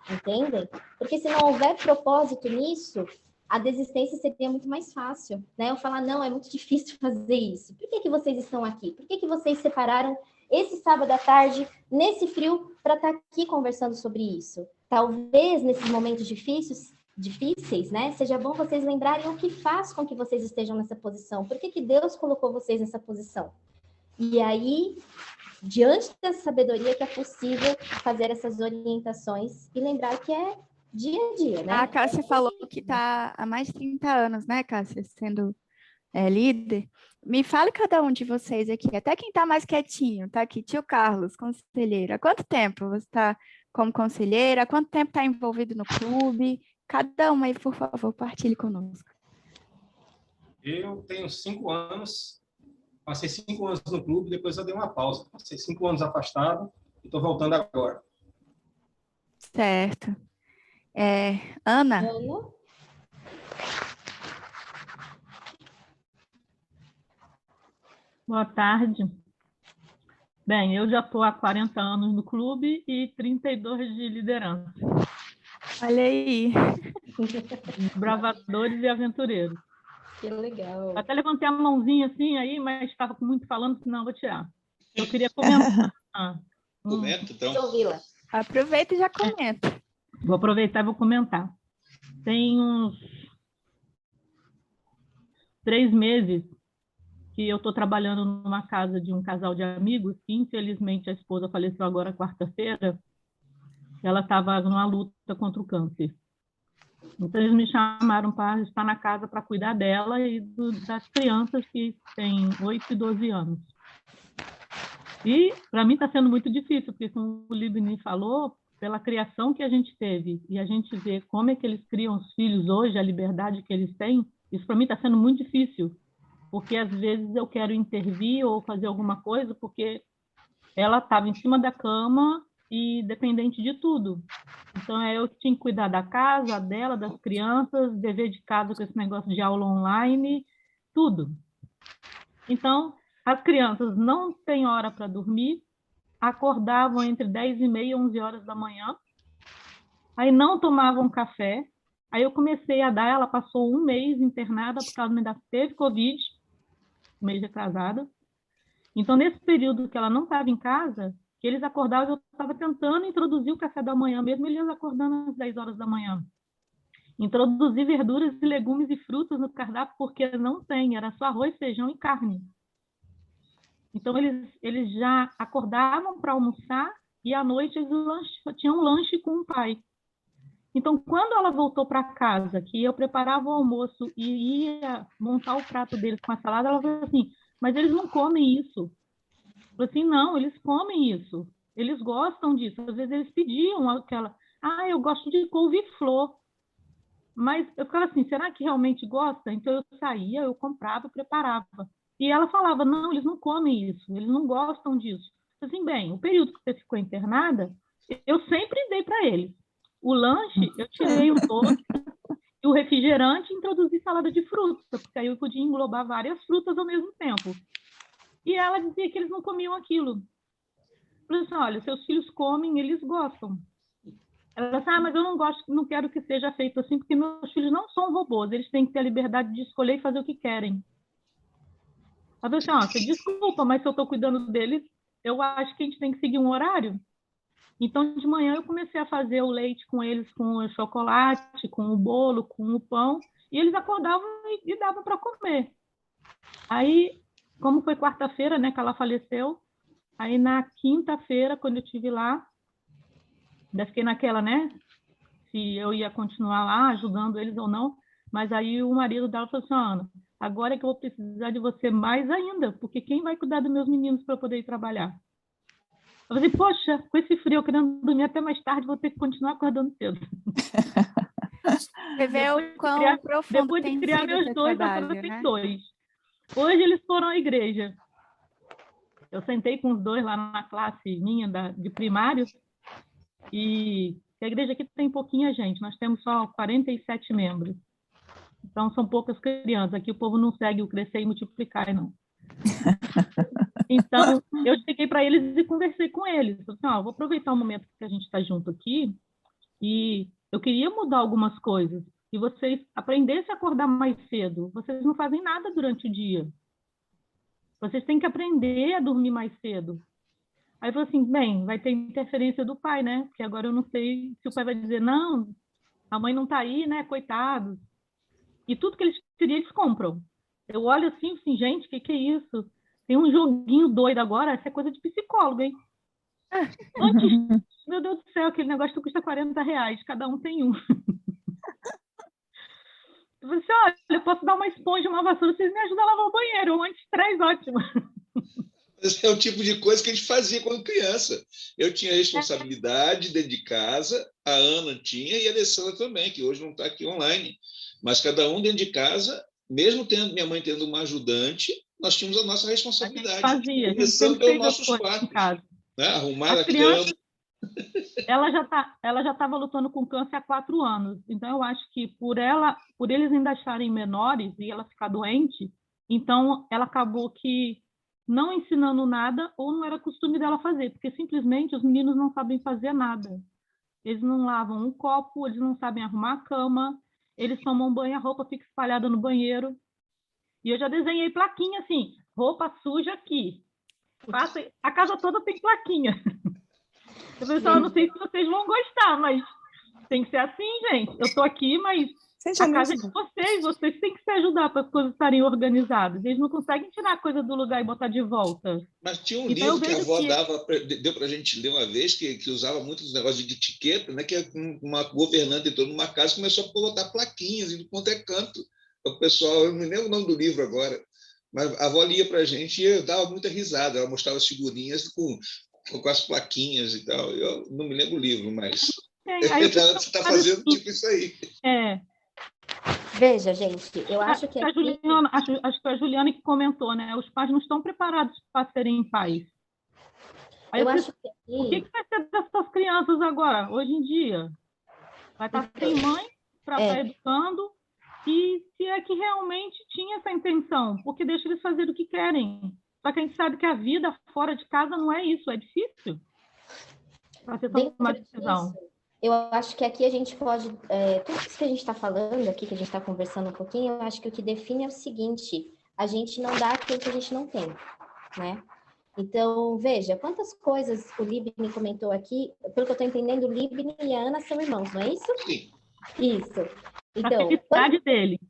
Entendem? Porque se não houver propósito nisso, a desistência seria muito mais fácil, né? Eu falar, não, é muito difícil fazer isso. Por que vocês estão aqui? Por que vocês separaram esse sábado à tarde, nesse frio, para estar aqui conversando sobre isso? Talvez, nesses momentos difíceis, né? Seja bom vocês lembrarem o que faz com que vocês estejam nessa posição. Por que Deus colocou vocês nessa posição? E aí, diante dessa sabedoria, que é possível fazer essas orientações e lembrar que é dia a dia, né?
A Cássia falou que está há mais de 30 anos, né, Cássia, sendo líder. Me fale cada um de vocês aqui, até quem está mais quietinho, tá aqui, tio Carlos, conselheiro. Há quanto tempo você está como conselheira? Há quanto tempo está envolvido no clube? Cada um aí, por favor, partilhe conosco.
Eu tenho 5 anos, passei 5 anos no clube, depois eu dei uma pausa. Passei 5 anos afastado e estou voltando agora.
Certo. Ana?
Ana?
Boa tarde. Bem, eu já estou há 40 anos no clube e 32 de liderança.
Olha aí.
Bravadores e aventureiros.
Que legal.
Até levantei a mãozinha assim aí, mas estava muito falando, senão vou tirar. Eu queria comentar.
Comenta, então.
Ouvi-la.
Aproveita e já comenta.
Vou aproveitar e vou comentar. Tem uns 3 meses que eu estou trabalhando numa casa de um casal de amigos, que infelizmente a esposa faleceu agora quarta-feira. Ela estava numa luta contra o câncer. Então, eles me chamaram para estar na casa para cuidar dela e das crianças que têm 8 e 12 anos. E, para mim, está sendo muito difícil, porque, como o Libni falou, pela criação que a gente teve, e a gente vê como é que eles criam os filhos hoje, a liberdade que eles têm, isso para mim está sendo muito difícil, porque às vezes eu quero intervir ou fazer alguma coisa, porque ela estava em cima da cama e dependente de tudo. Então, eu tinha que cuidar da casa, dela, das crianças, dever de casa com esse negócio de aula online, tudo. Então, as crianças não têm hora para dormir, acordavam entre 10h30 e 11 horas da manhã, aí não tomavam café, aí eu comecei a dar, ela passou 1 mês internada, porque ela ainda teve Covid, um mês atrasada. Então, nesse período que ela não estava em casa, que eles acordavam, eu estava tentando introduzir o café da manhã, mesmo eles acordando às 10 horas da manhã. Introduzir verduras e legumes e frutas no cardápio, porque não tem, era só arroz, feijão e carne. Então, eles já acordavam para almoçar e à noite eles tinham um lanche com o pai. Então, quando ela voltou para casa, que eu preparava o almoço e ia montar o prato deles com a salada, ela falou assim, mas eles não comem isso. Eu falei assim, não, eles comem isso. Eles gostam disso. Às vezes eles pediam aquela, eu gosto de couve-flor. Mas eu ficava assim, será que realmente gosta? Então, eu saía, eu comprava, preparava. E ela falava, não, eles não comem isso, eles não gostam disso. Assim, bem, o período que você ficou internada, eu sempre dei para eles. O lanche, eu tirei o doce e o refrigerante e introduzi salada de fruta, porque aí eu podia englobar várias frutas ao mesmo tempo. E ela dizia que eles não comiam aquilo. Eu falei assim, olha, seus filhos comem, eles gostam. Ela disse, mas eu não gosto, não quero que seja feito assim, porque meus filhos não são robôs, eles têm que ter a liberdade de escolher e fazer o que querem. Ela falou assim, você desculpa, mas se eu estou cuidando deles, eu acho que a gente tem que seguir um horário. Então, de manhã, eu comecei a fazer o leite com eles, com o chocolate, com o bolo, com o pão, e eles acordavam e davam para comer. Aí, como foi quarta-feira, né, que ela faleceu, aí na quinta-feira, quando eu estive lá, ainda fiquei naquela, né, se eu ia continuar lá ajudando eles ou não, mas aí o marido dela falou assim, Ana, agora é que eu vou precisar de você mais ainda, porque quem vai cuidar dos meus meninos para eu poder ir trabalhar? Eu falei, poxa, com esse frio, eu querendo dormir até mais tarde, vou ter que continuar acordando cedo.
Você vê o quão profundo
depois de criar meus dois,
trabalho,
agora tem
né? 2.
Hoje eles foram à igreja. Eu sentei com os 2 lá na classe minha de primário, e a igreja aqui tem pouquinha gente, nós temos só 47 membros. Então, são poucas crianças. Aqui o povo não segue o crescer e multiplicar, não. Então, eu cheguei para eles e conversei com eles. Falei assim, ó, vou aproveitar o momento que a gente está junto aqui e eu queria mudar algumas coisas. E vocês aprendessem a acordar mais cedo. Vocês não fazem nada durante o dia. Vocês têm que aprender a dormir mais cedo. Aí eu falei assim, bem, vai ter interferência do pai, né? Porque agora eu não sei se o pai vai dizer, não, a mãe não está aí, né? Coitado. E tudo que eles queriam, eles compram. Eu olho assim, gente, o que é isso? Tem um joguinho doido agora, essa é coisa de psicólogo, hein? Antes, meu Deus do céu, aquele negócio que custa R$40, cada um tem um. Eu falei assim, olha, eu posso dar uma esponja, uma vassoura, vocês me ajudam a lavar o banheiro, um anti-estresse ótimo.
Esse é o tipo de coisa que a gente fazia quando criança. Eu tinha responsabilidade dentro de casa, a Ana tinha e a Alessandra também, que hoje não está aqui online. Mas cada um dentro de casa, mesmo tendo minha mãe tendo uma ajudante, nós tínhamos a nossa responsabilidade.
Fazia,
Começando pelos nossos quartos, né? Arrumar a cama.
Ela já estava lutando com câncer há 4 anos. Então, eu acho que por eles ainda acharem menores e ela ficar doente, então ela acabou que não ensinando nada ou não era costume dela fazer, porque simplesmente os meninos não sabem fazer nada. Eles não lavam um copo, eles não sabem arrumar a cama, eles tomam banho, a roupa fica espalhada no banheiro. E eu já desenhei plaquinha assim, roupa suja aqui. A casa toda tem plaquinha. Eu pessoal, não sei se vocês vão gostar, mas tem que ser assim, gente. Eu estou aqui, mas a casa é de vocês têm que se ajudar para as coisas estarem organizadas. Eles não conseguem tirar a coisa do lugar e botar de volta.
Mas tinha um livro que a avó deu para a gente ler uma vez, que usava muito os negócios de etiqueta, né? Que uma governanta entrou numa casa e começou a botar plaquinhas em quanto é canto. O pessoal, eu não me lembro o nome do livro agora, mas a avó lia para a gente e eu dava muita risada. Ela mostrava as figurinhas com as plaquinhas e tal. Eu não me lembro o livro, mas você está fazendo tipo isso aí.
Veja, gente, eu acho que
acho que foi a Juliana que comentou, né? Os pais não estão preparados para serem pais. Aí eu acho que o que vai ser dessas crianças agora, hoje em dia? Vai estar sem mãe para estar educando, e se é que realmente tinha essa intenção, porque deixa eles fazerem o que querem. Só que a gente sabe que a vida fora de casa não é isso, é difícil para você tomar decisão.
Eu acho que aqui a gente pode... tudo isso que a gente está falando aqui, que a gente está conversando um pouquinho, eu acho que o que define é o seguinte: a gente não dá aquilo que a gente não tem, né? Então, veja, quantas coisas o Libni comentou aqui. Pelo que eu estou entendendo, o Libni e a Ana são irmãos, não é isso?
Sim.
Isso. Então,
a felicidade dele.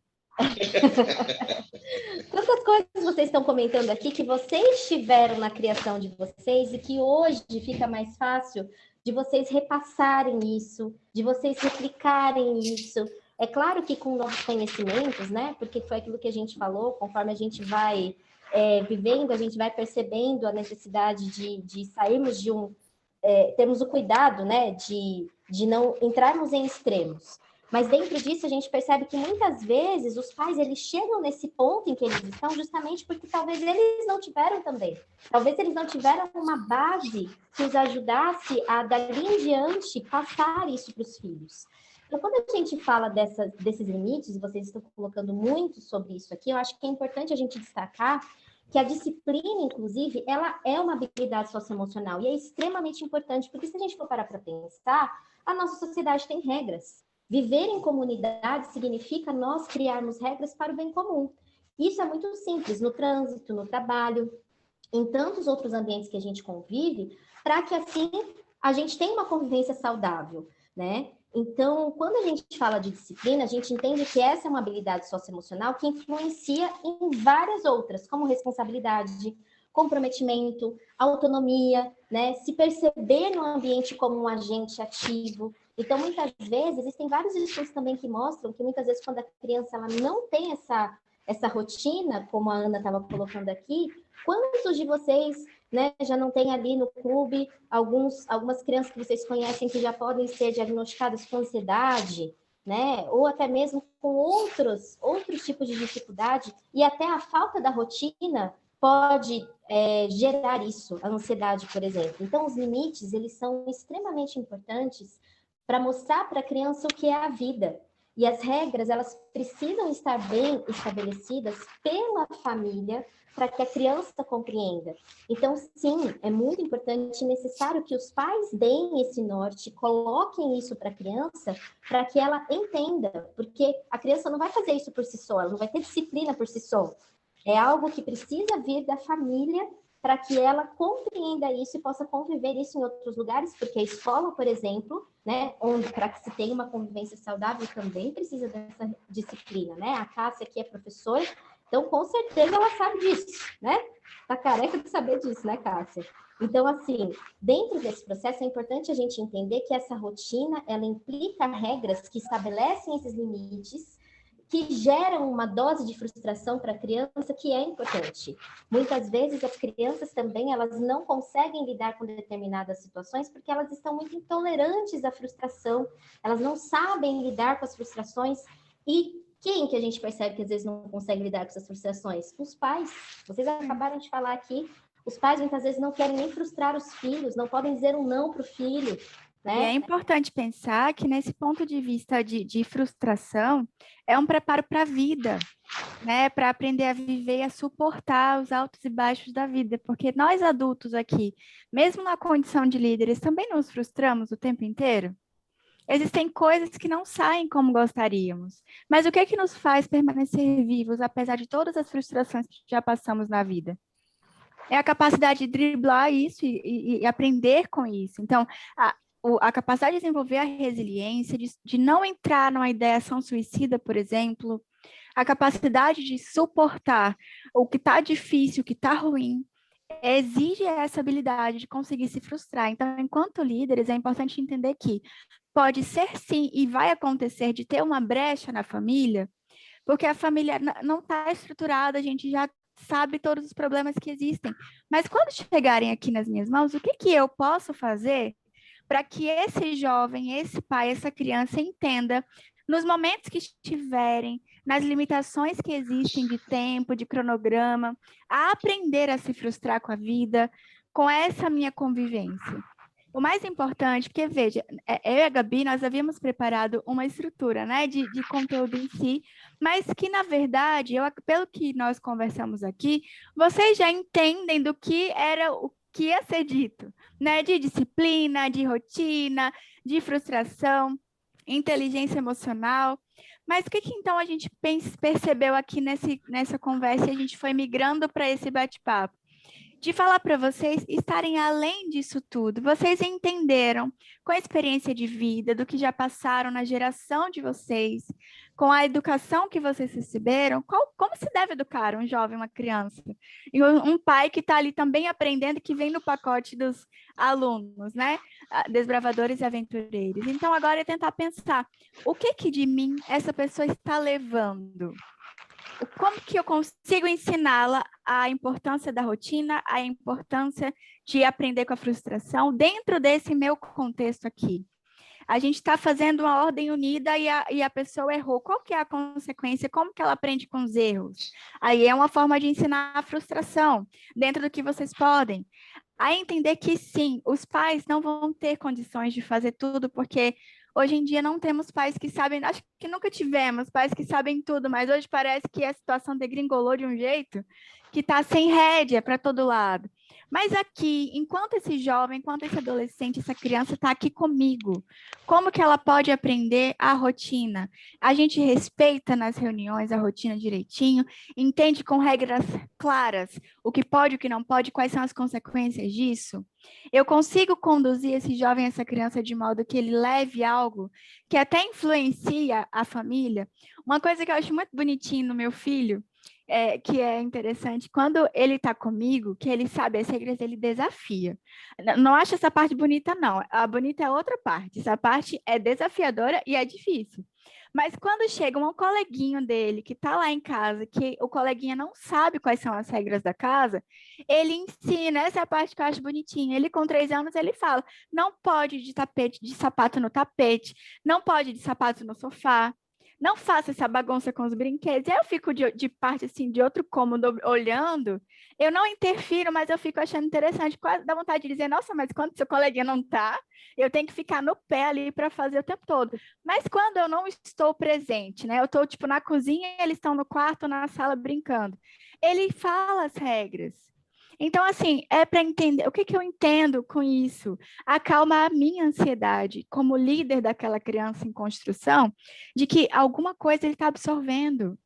Quantas coisas vocês estão comentando aqui que vocês tiveram na criação de vocês e que hoje fica mais fácil de vocês repassarem isso, de vocês replicarem isso. É claro que com novos conhecimentos, né? Porque foi aquilo que a gente falou, conforme a gente vai vivendo, a gente vai percebendo a necessidade de sairmos de termos o cuidado, né? De não entrarmos em extremos. Mas dentro disso a gente percebe que muitas vezes os pais eles chegam nesse ponto em que eles estão justamente porque talvez eles não tiveram também. Talvez eles não tiveram uma base que os ajudasse a dali em diante passar isso para os filhos. Então, quando a gente fala desses limites, e vocês estão colocando muito sobre isso aqui, eu acho que é importante a gente destacar que a disciplina, inclusive, ela é uma habilidade socioemocional e é extremamente importante, porque se a gente for parar para pensar, a nossa sociedade tem regras. Viver em comunidade significa nós criarmos regras para o bem comum. Isso é muito simples, no trânsito, no trabalho, em tantos outros ambientes que a gente convive, para que assim a gente tenha uma convivência saudável, né? Então, quando a gente fala de disciplina, a gente entende que essa é uma habilidade socioemocional que influencia em várias outras, como responsabilidade, comprometimento, autonomia, né? Se perceber no ambiente como um agente ativo. Então, muitas vezes, existem vários estudos também que mostram que muitas vezes quando a criança ela não tem essa rotina, como a Ana estava colocando aqui, quantos de vocês, né, já não tem ali no clube algumas crianças que vocês conhecem que já podem ser diagnosticadas com ansiedade, né, ou até mesmo com outros tipos de dificuldade, e até a falta da rotina pode gerar isso, a ansiedade, por exemplo. Então, os limites, eles são extremamente importantes para mostrar para a criança o que é a vida. E as regras, elas precisam estar bem estabelecidas pela família para que a criança compreenda. Então, sim, é muito importante e necessário que os pais deem esse norte, coloquem isso para a criança, para que ela entenda, porque a criança não vai fazer isso por si só, ela não vai ter disciplina por si só. É algo que precisa vir da família para que ela compreenda isso e possa conviver isso em outros lugares, porque a escola, por exemplo, né, onde para que se tenha uma convivência saudável também precisa dessa disciplina, né? A Cássia aqui é professora, então com certeza ela sabe disso, né? Tá careca de saber disso, né, Cássia? Então, assim, dentro desse processo é importante a gente entender que essa rotina, ela implica regras que estabelecem esses limites, que geram uma dose de frustração para a criança que é importante. Muitas vezes as crianças também, elas não conseguem lidar com determinadas situações porque elas estão muito intolerantes à frustração, elas não sabem lidar com as frustrações. E quem que a gente percebe que às vezes não consegue lidar com essas frustrações? Os pais. Vocês acabaram de falar aqui, os pais muitas vezes não querem nem frustrar os filhos, não podem dizer um não para o filho, né?
E é importante pensar que nesse ponto de vista de frustração, é um preparo para a vida, né? Para aprender a viver e a suportar os altos e baixos da vida, porque nós adultos aqui, mesmo na condição de líderes, também nos frustramos o tempo inteiro. Existem coisas que não saem como gostaríamos, mas o que é que nos faz permanecer vivos, apesar de todas as frustrações que já passamos na vida? É a capacidade de driblar isso e aprender com isso. Então, a capacidade de desenvolver a resiliência, de não entrar numa ideação suicida, por exemplo, a capacidade de suportar o que está difícil, o que está ruim, exige essa habilidade de conseguir se frustrar. Então, enquanto líderes, é importante entender que pode ser sim, e vai acontecer de ter uma brecha na família, porque a família não está estruturada, a gente já sabe todos os problemas que existem. Mas quando chegarem aqui nas minhas mãos, o que eu posso fazer para que esse jovem, esse pai, essa criança entenda, nos momentos que estiverem, nas limitações que existem de tempo, de cronograma, a aprender a se frustrar com a vida, com essa minha convivência. O mais importante, porque veja, eu e a Gabi, nós havíamos preparado uma estrutura, né, de conteúdo em si, mas que, na verdade, pelo que nós conversamos aqui, vocês já entendem do que era o que ia ser dito, né, de disciplina, de rotina, de frustração, inteligência emocional. Mas o que então a gente percebeu aqui nessa conversa e a gente foi migrando para esse bate-papo? De falar para vocês estarem além disso tudo. Vocês entenderam, com a experiência de vida, do que já passaram na geração de vocês, com a educação que vocês receberam, como se deve educar um jovem, uma criança? E um pai que está ali também aprendendo, que vem no pacote dos alunos, né? Desbravadores e aventureiros. Então, agora é tentar pensar, o que de mim essa pessoa está levando? Como que eu consigo ensiná-la a importância da rotina, a importância de aprender com a frustração dentro desse meu contexto aqui? A gente está fazendo uma ordem unida e a pessoa errou. Qual que é a consequência? Como que ela aprende com os erros? Aí é uma forma de ensinar a frustração dentro do que vocês podem. A entender que, sim, os pais não vão ter condições de fazer tudo, porque hoje em dia não temos pais que sabem, acho que nunca tivemos pais que sabem tudo, mas hoje parece que a situação degringolou de um jeito que está sem rédea para todo lado. Mas aqui, enquanto esse jovem, enquanto esse adolescente, essa criança está aqui comigo, como que ela pode aprender a rotina? A gente respeita nas reuniões a rotina direitinho, entende com regras claras o que pode, o que não pode, quais são as consequências disso? Eu consigo conduzir esse jovem, essa criança, de modo que ele leve algo que até influencia a família? Uma coisa que eu acho muito bonitinho no meu filho, que é interessante, quando ele está comigo, que ele sabe as regras, ele desafia. Não acho essa parte bonita, não. A bonita é outra parte. Essa parte é desafiadora e é difícil. Mas quando chega um coleguinho dele, que está lá em casa, que o coleguinha não sabe quais são as regras da casa, ele ensina, essa é a parte que eu acho bonitinha. Ele, com 3 anos, ele fala, não pode de sapato no tapete, não pode de sapato no sofá. não faça essa bagunça com os brinquedos. Aí eu fico de parte, assim, de outro cômodo olhando, eu não interfiro, mas eu fico achando interessante, quase dá vontade de dizer, nossa, mas quando seu coleguinha não tá, eu tenho que ficar no pé ali para fazer o tempo todo. Mas quando eu não estou presente, né? Eu estou, tipo, na cozinha, eles estão no quarto, na sala, brincando. Ele fala as regras. Então, assim, é para entender, o que eu entendo com isso? Acalma a minha ansiedade, como líder daquela criança em construção, de que alguma coisa ele está absorvendo.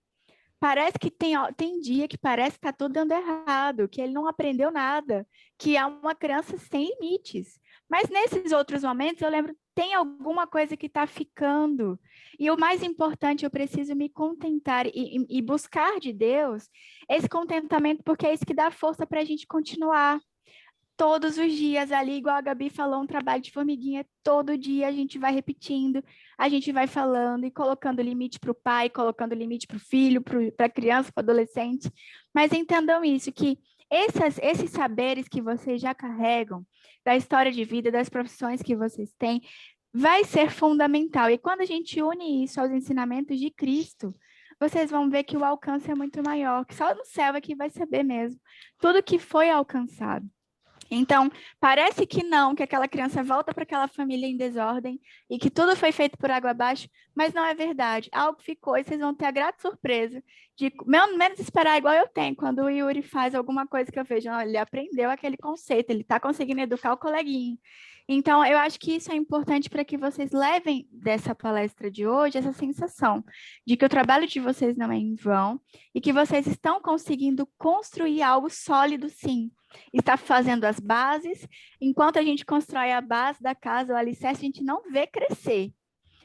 Parece que tem dia que parece que está tudo dando errado, que ele não aprendeu nada, que é uma criança sem limites. Mas nesses outros momentos, eu lembro, tem alguma coisa que está ficando. E o mais importante, eu preciso me contentar e buscar de Deus esse contentamento, porque é isso que dá força para a gente continuar. Todos os dias ali, igual a Gabi falou, um trabalho de formiguinha, todo dia a gente vai repetindo, a gente vai falando e colocando limite para o pai, colocando limite para o filho, para a criança, para o adolescente. Mas entendam isso, que esses saberes que vocês já carregam, da história de vida, das profissões que vocês têm, vai ser fundamental. E quando a gente une isso aos ensinamentos de Cristo, vocês vão ver que o alcance é muito maior, que só no céu é que vai saber mesmo tudo que foi alcançado. Então, parece que não, que aquela criança volta para aquela família em desordem e que tudo foi feito por água abaixo, mas não é verdade. Algo ficou e vocês vão ter a grata surpresa de menos esperar igual eu tenho, quando o Yuri faz alguma coisa que eu vejo, ele aprendeu aquele conceito, ele está conseguindo educar o coleguinha. Então, eu acho que isso é importante para que vocês levem dessa palestra de hoje essa sensação de que o trabalho de vocês não é em vão e que vocês estão conseguindo construir algo sólido, sim. Está fazendo as bases, enquanto a gente constrói a base da casa, o alicerce, a gente não vê crescer.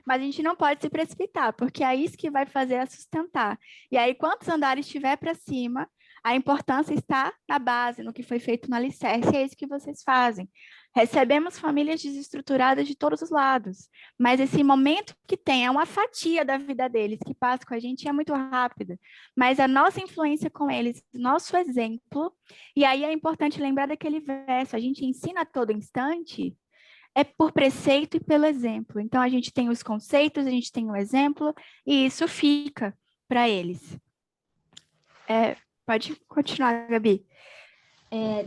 Mas a gente não pode se precipitar, porque é isso que vai fazer a sustentar. E aí, quantos andares estiver para cima, a importância está na base, no que foi feito no alicerce, e é isso que vocês fazem. Recebemos famílias desestruturadas de todos os lados, mas esse momento que tem é uma fatia da vida deles, que passa com a gente é muito rápida, mas a nossa influência com eles, nosso exemplo, e aí é importante lembrar daquele verso, a gente ensina a todo instante, é por preceito e pelo exemplo. Então, a gente tem os conceitos, a gente tem o exemplo, e isso fica para eles. Pode continuar, Gabi.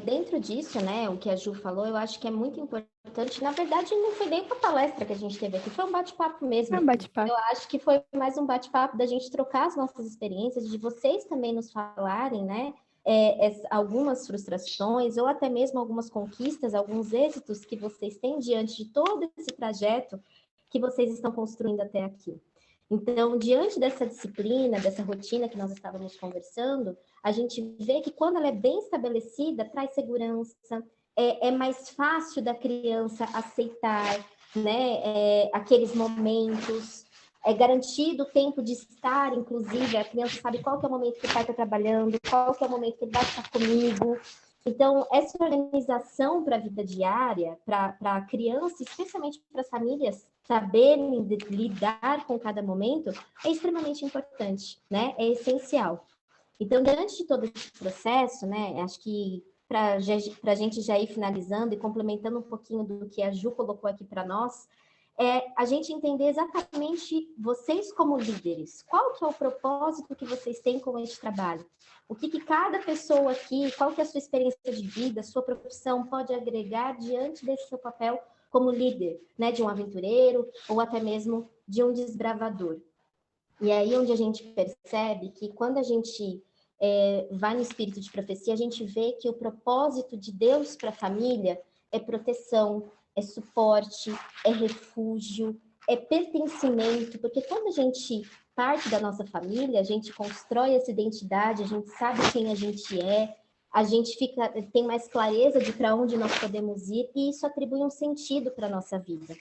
Dentro disso, né, o que a Ju falou, eu acho que é muito importante. Na verdade, não foi nem uma palestra que a gente teve aqui, foi um bate-papo mesmo.
É um bate-papo.
Eu acho que foi mais um bate-papo da gente trocar as nossas experiências, de vocês também nos falarem, né, algumas frustrações ou até mesmo algumas conquistas, alguns êxitos que vocês têm diante de todo esse trajeto que vocês estão construindo até aqui. Então, diante dessa disciplina, dessa rotina que nós estávamos conversando, a gente vê que quando ela é bem estabelecida, traz segurança, é mais fácil da criança aceitar, né, aqueles momentos, é garantido o tempo de estar, inclusive, a criança sabe qual que é o momento que o pai está trabalhando, qual que é o momento que ele vai estar comigo. Então, essa organização para a vida diária, para a criança, especialmente para as famílias, saberem lidar com cada momento, é extremamente importante, né? É essencial. Então, diante de todo esse processo, né? Acho que para a gente já ir finalizando e complementando um pouquinho do que a Ju colocou aqui para nós, a gente entender exatamente vocês como líderes, qual que é o propósito que vocês têm com este trabalho? O que cada pessoa aqui, qual que é a sua experiência de vida, sua profissão pode agregar diante desse seu papel como líder, né, de um aventureiro ou até mesmo de um desbravador. E aí onde a gente percebe que quando a gente vai no espírito de profecia, a gente vê que o propósito de Deus para a família é proteção, é suporte, é refúgio, é pertencimento, porque quando a gente parte da nossa família, a gente constrói essa identidade, a gente sabe quem a gente é, a gente tem mais clareza de para onde nós podemos ir, e isso atribui um sentido para a nossa vida.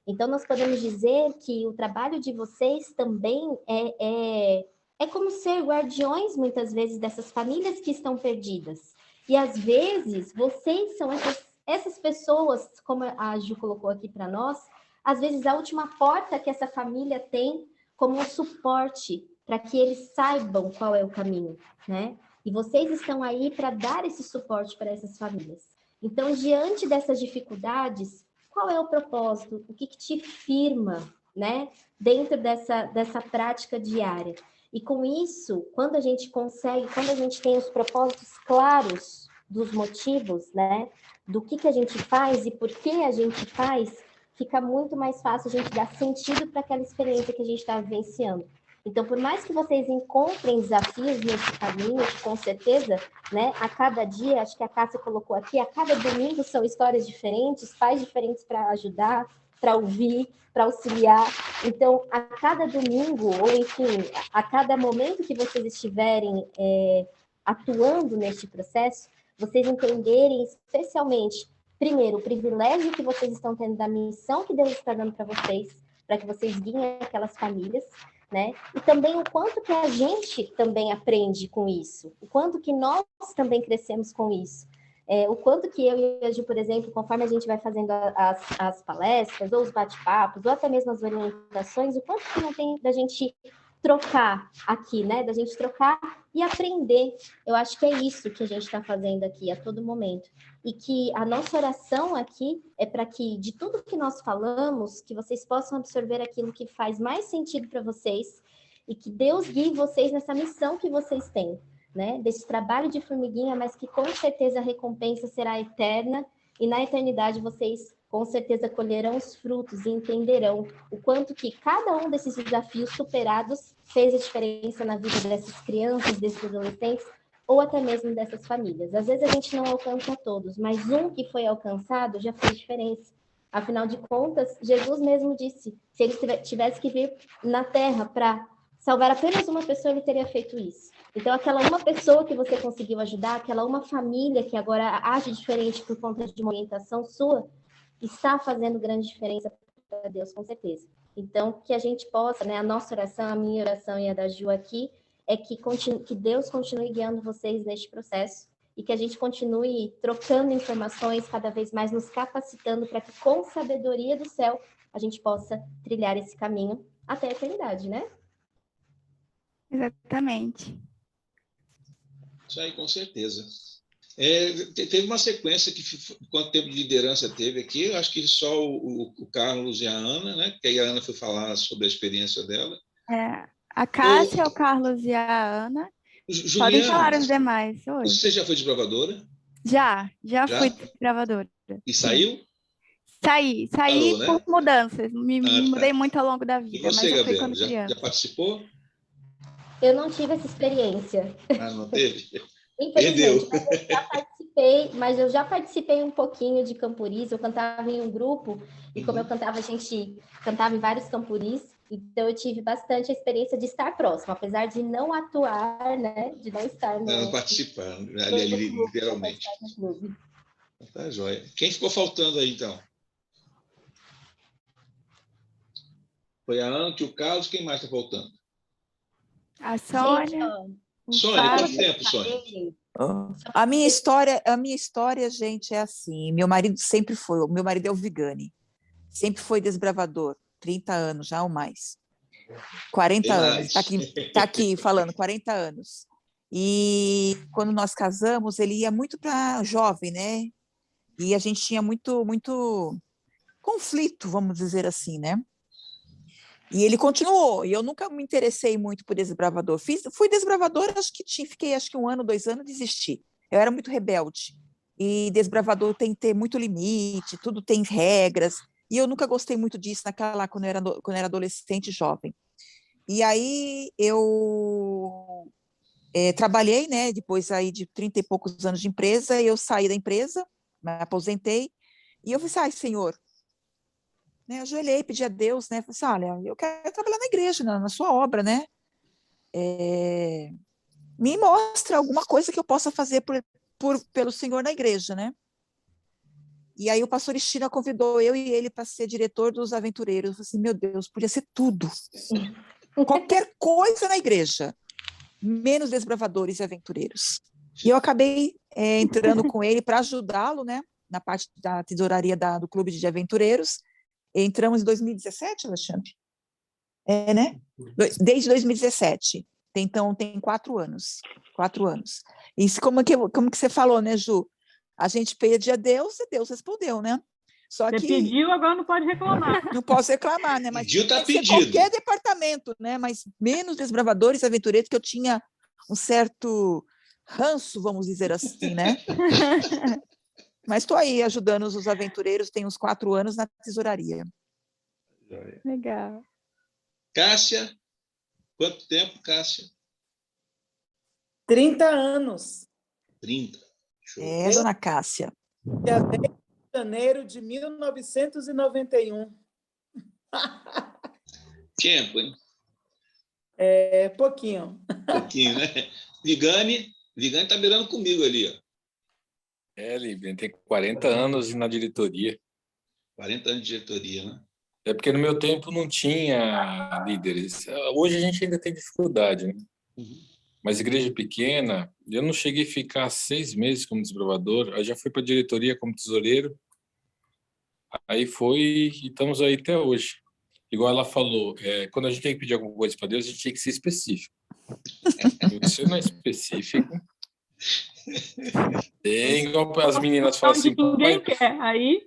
Então, nós podemos dizer que o trabalho de vocês também é como ser guardiões, muitas vezes, dessas famílias que estão perdidas. E, às vezes, vocês são essas pessoas, como a Ju colocou aqui para nós, às vezes a última porta que essa família tem como um suporte para que eles saibam qual é o caminho, né? E vocês estão aí para dar esse suporte para essas famílias. Então, diante dessas dificuldades, qual é o propósito? O que te firma, né? dentro dessa prática diária. E com isso, quando a gente tem os propósitos claros dos motivos, né, do que a gente faz e por que a gente faz, fica muito mais fácil a gente dar sentido para aquela experiência que a gente está vivenciando. Então, por mais que vocês encontrem desafios nesse caminho, com certeza, né, a cada dia, acho que a Cássia colocou aqui, a cada domingo são histórias diferentes, pais diferentes para ajudar, para ouvir, para auxiliar. Então, a cada domingo, ou enfim, a cada momento que vocês estiverem atuando neste processo, vocês entenderem especialmente, primeiro, o privilégio que vocês estão tendo da missão que Deus está dando para que vocês guiem aquelas famílias, né? E também o quanto que a gente também aprende com isso, o quanto que nós também crescemos com isso. O quanto que eu e a Ju, por exemplo, conforme a gente vai fazendo as palestras, ou os bate-papos, ou até mesmo as orientações, o quanto que não tem da gente trocar aqui, né? Da gente trocar e aprender. Eu acho que é isso que a gente está fazendo aqui a todo momento. E que a nossa oração aqui é para que, de tudo que nós falamos, que vocês possam absorver aquilo que faz mais sentido para vocês e que Deus guie vocês nessa missão que vocês têm, né? Desse trabalho de formiguinha, mas que com certeza a recompensa será eterna e na eternidade vocês com certeza colherão os frutos e entenderão o quanto que cada um desses desafios superados fez a diferença na vida dessas crianças, desses adolescentes, ou até mesmo dessas famílias. Às vezes a gente não alcança todos, mas um que foi alcançado já fez diferença. Afinal de contas, Jesus mesmo disse, se ele tivesse que vir na Terra para salvar apenas uma pessoa, ele teria feito isso. Então, aquela uma pessoa que você conseguiu ajudar, aquela uma família que agora age diferente por conta de uma orientação sua, está fazendo grande diferença para Deus, com certeza. Então, que a gente possa, né, a nossa oração, a minha oração e a da Ju aqui, é que Deus continue guiando vocês neste processo e que a gente continue trocando informações, cada vez mais nos capacitando para que, com sabedoria do céu, a gente possa trilhar esse caminho até a eternidade, né?
Exatamente.
Isso aí, com certeza. Teve uma sequência que, quanto tempo de liderança teve aqui, eu acho que só o Carlos e a Ana, né? Que aí a Ana foi falar sobre a experiência dela.
A Cássia, o Carlos e a Ana.
Juliana,
podem falar os demais. Oi.
Você já foi desbravadora?
Já fui desbravadora.
E saiu?
Saí
Parou, né?
por mudanças. Me mudei muito ao longo da vida.
E você,
mas eu fui
Gabriela,
quando criança.
já participou?
Eu não tive essa experiência.
Não teve?
Infelizmente, mas eu já participei um pouquinho de campuris, eu cantava em um grupo, e como eu cantava, a gente cantava em vários campuris, então eu tive bastante a experiência de estar próximo, apesar de não atuar, né, de não estar
Não participar, ali, literalmente. Tá joia. Quem ficou faltando aí, então? Foi a Ana, o Carlos, quem mais está faltando?
A Sônia.
Sônia, quanto tempo, Sônia?
A minha história, gente, é assim. Meu marido é o Vigani. Sempre foi desbravador. 30 anos já ou mais. 40 anos. Está aqui falando, 40 anos. E quando nós casamos, ele ia muito para jovem, né? E a gente tinha muito conflito, vamos dizer assim, né? E ele continuou, e eu nunca me interessei muito por desbravador. Fui desbravador, fiquei acho que 1 ano, 2 anos, desisti. Eu era muito rebelde. E desbravador tem que ter muito limite, tudo tem regras. E eu nunca gostei muito disso quando eu era adolescente e jovem. E aí eu trabalhei, né? Depois aí de 30 e poucos anos de empresa, eu saí da empresa, me aposentei, e eu falei, Senhor, né, ajoelhei, pedi a Deus, né, falei olha, eu quero trabalhar na igreja, na sua obra, né, me mostra alguma coisa que eu possa fazer pelo Senhor na igreja, né, e aí o pastor Estina convidou eu e ele para ser diretor dos aventureiros. Eu falei assim, meu Deus, podia ser tudo, qualquer coisa na igreja, menos desbravadores e aventureiros. E eu acabei entrando com ele para ajudá-lo, né, na parte da tesouraria do Clube de Aventureiros. Entramos em 2017, Alexandre? Né? Desde 2017. Então, tem 4 anos. 4 anos. Isso, como que você falou, né, Ju? A gente pede a Deus e Deus respondeu, né? Só
Você
que
pediu, agora não pode reclamar.
não posso reclamar, né? Mas
Pediu, tá
pode ser
pedido.
qualquer departamento, né? Mas menos desbravadores e aventureiros, que eu tinha um certo ranço, vamos dizer assim, né? Mas estou aí ajudando os aventureiros, tem uns 4 anos na tesouraria.
Legal.
Cássia, quanto tempo, Cássia?
30 anos.
30. Show.
É, dona Cássia.
Dia 10 de janeiro de 1991.
Tempo, hein?
É pouquinho.
Um pouquinho, né? Vigane tá mirando comigo ali, ó.
Lívia, tem 40 anos na diretoria.
40 anos de diretoria, né?
É porque no meu tempo não tinha líderes. Hoje a gente ainda tem dificuldade, né? Mas igreja pequena, eu não cheguei a ficar 6 meses como desbravador, aí já fui para a diretoria como tesoureiro, aí foi e estamos aí até hoje. Igual ela falou, quando a gente tem que pedir alguma coisa para Deus, a gente tem que ser específico. Se você não é específico, igual as meninas falam
Onde
assim,
ninguém quer. Aí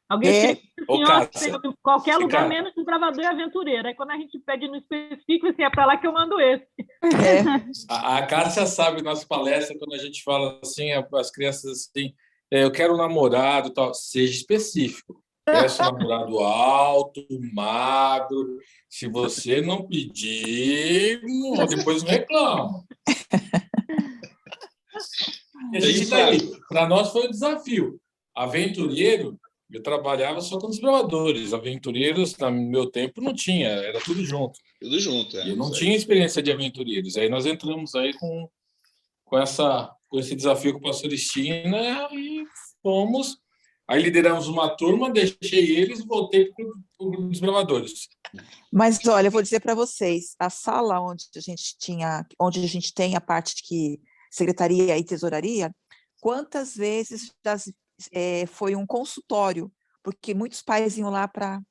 alguém chega e diz assim, ó,
Cássia,
em qualquer lugar
cara,
menos desbravador e aventureiro. Aí quando a gente pede no específico, assim, é para lá que eu mando esse.
a Cássia sabe nas palestras, quando a gente fala assim, as crianças assim, eu quero um namorado, tal, seja específico. Peça um namorado alto, magro. Se você não pedir, depois não reclama. E a gente tá aí. Para nós foi um desafio. Aventureiro, eu trabalhava só com os bravadores. Aventureiros, no meu tempo, não tinha, era tudo junto.
Tudo junto,
E eu não tinha experiência de aventureiros. Aí nós entramos aí com esse desafio com a pastora Cristina e fomos. Aí lideramos uma turma, deixei eles e voltei para o grupo dos bravadores.
Mas olha, eu vou dizer para vocês, a sala onde a gente tem a parte de secretaria e tesouraria, quantas vezes foi um consultório, porque muitos pais iam lá para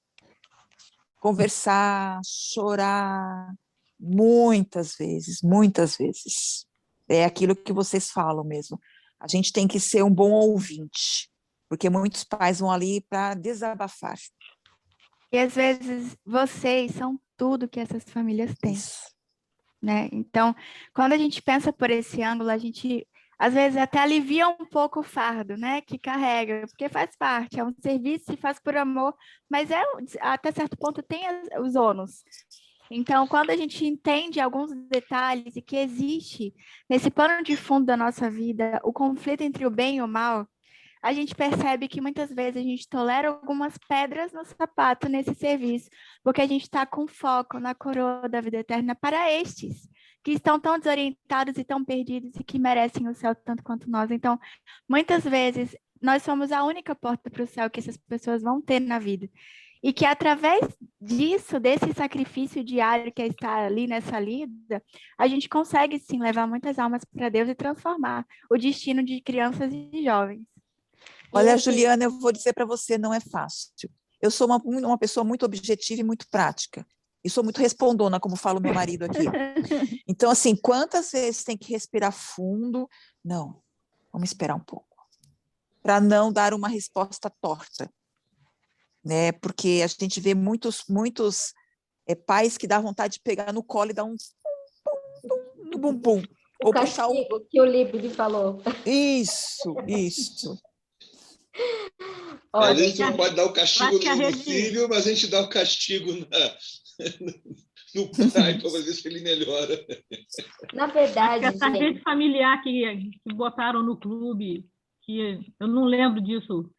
conversar, chorar, muitas vezes, muitas vezes. É aquilo que vocês falam mesmo. A gente tem que ser um bom ouvinte, porque muitos pais vão ali para desabafar.
E às vezes vocês são tudo que essas famílias têm, né? Então, quando a gente pensa por esse ângulo, a gente às vezes até alivia um pouco o fardo, né? Que carrega, porque faz parte, é um serviço, se faz por amor, mas até certo ponto tem os ônus. Então, quando a gente entende alguns detalhes e que existe nesse pano de fundo da nossa vida o conflito entre o bem e o mal, a gente percebe que muitas vezes a gente tolera algumas pedras no sapato nesse serviço, porque a gente está com foco na coroa da vida eterna para estes, que estão tão desorientados e tão perdidos e que merecem o céu tanto quanto nós. Então, muitas vezes, nós somos a única porta para o céu que essas pessoas vão ter na vida. E que através disso, desse sacrifício diário que é estar ali nessa lida, a gente consegue sim levar muitas almas para Deus e transformar o destino de crianças e jovens.
Olha, Juliana, eu vou dizer para você, não é fácil. Eu sou uma pessoa muito objetiva e muito prática. E sou muito respondona, como fala o meu marido aqui. Então, assim, quantas vezes tem que respirar fundo? Não, vamos esperar um pouco. Para não dar uma resposta torta. Né? Porque a gente vê muitos pais que dá vontade de pegar no colo e dar um no bumbum.
O castigo que o Libby falou.
Isso.
Às vezes você não pode dar o castigo no filho, mas a gente dá o castigo no pai para ver se ele melhora.
Na verdade,
essa rede familiar que botaram no clube, que eu não lembro disso,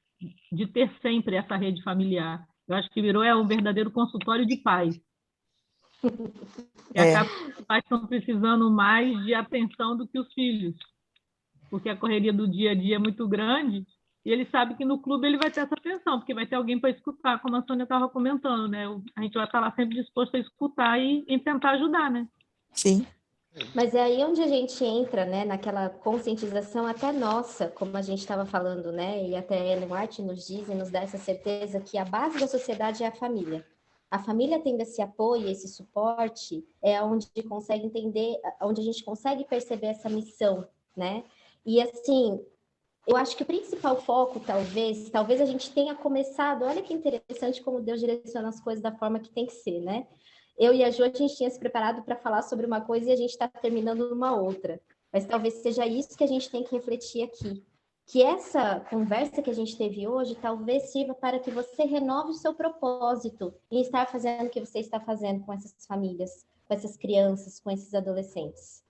de ter sempre essa rede familiar. Eu acho que virou um verdadeiro consultório de pais. E acaba que os pais estão precisando mais de atenção do que os filhos, porque a correria do dia a dia é muito grande. E ele sabe que no clube ele vai ter essa atenção, porque vai ter alguém para escutar, como a Sônia estava comentando, né? A gente vai estar lá sempre disposto a escutar e tentar ajudar, né?
Sim.
Mas é aí onde a gente entra, né? Naquela conscientização até nossa, como a gente estava falando, né? E até Ellen White nos diz e nos dá essa certeza que a base da sociedade é a família. A família tendo esse apoio, esse suporte, é onde consegue entender, onde a gente consegue perceber essa missão, né? E assim, eu acho que o principal foco, talvez a gente tenha começado, olha que interessante como Deus direciona as coisas da forma que tem que ser, né? Eu e a Ju, a gente tinha se preparado para falar sobre uma coisa e a gente está terminando numa outra. Mas talvez seja isso que a gente tem que refletir aqui. Que essa conversa que a gente teve hoje talvez sirva para que você renove o seu propósito em estar fazendo o que você está fazendo com essas famílias, com essas crianças, com esses adolescentes.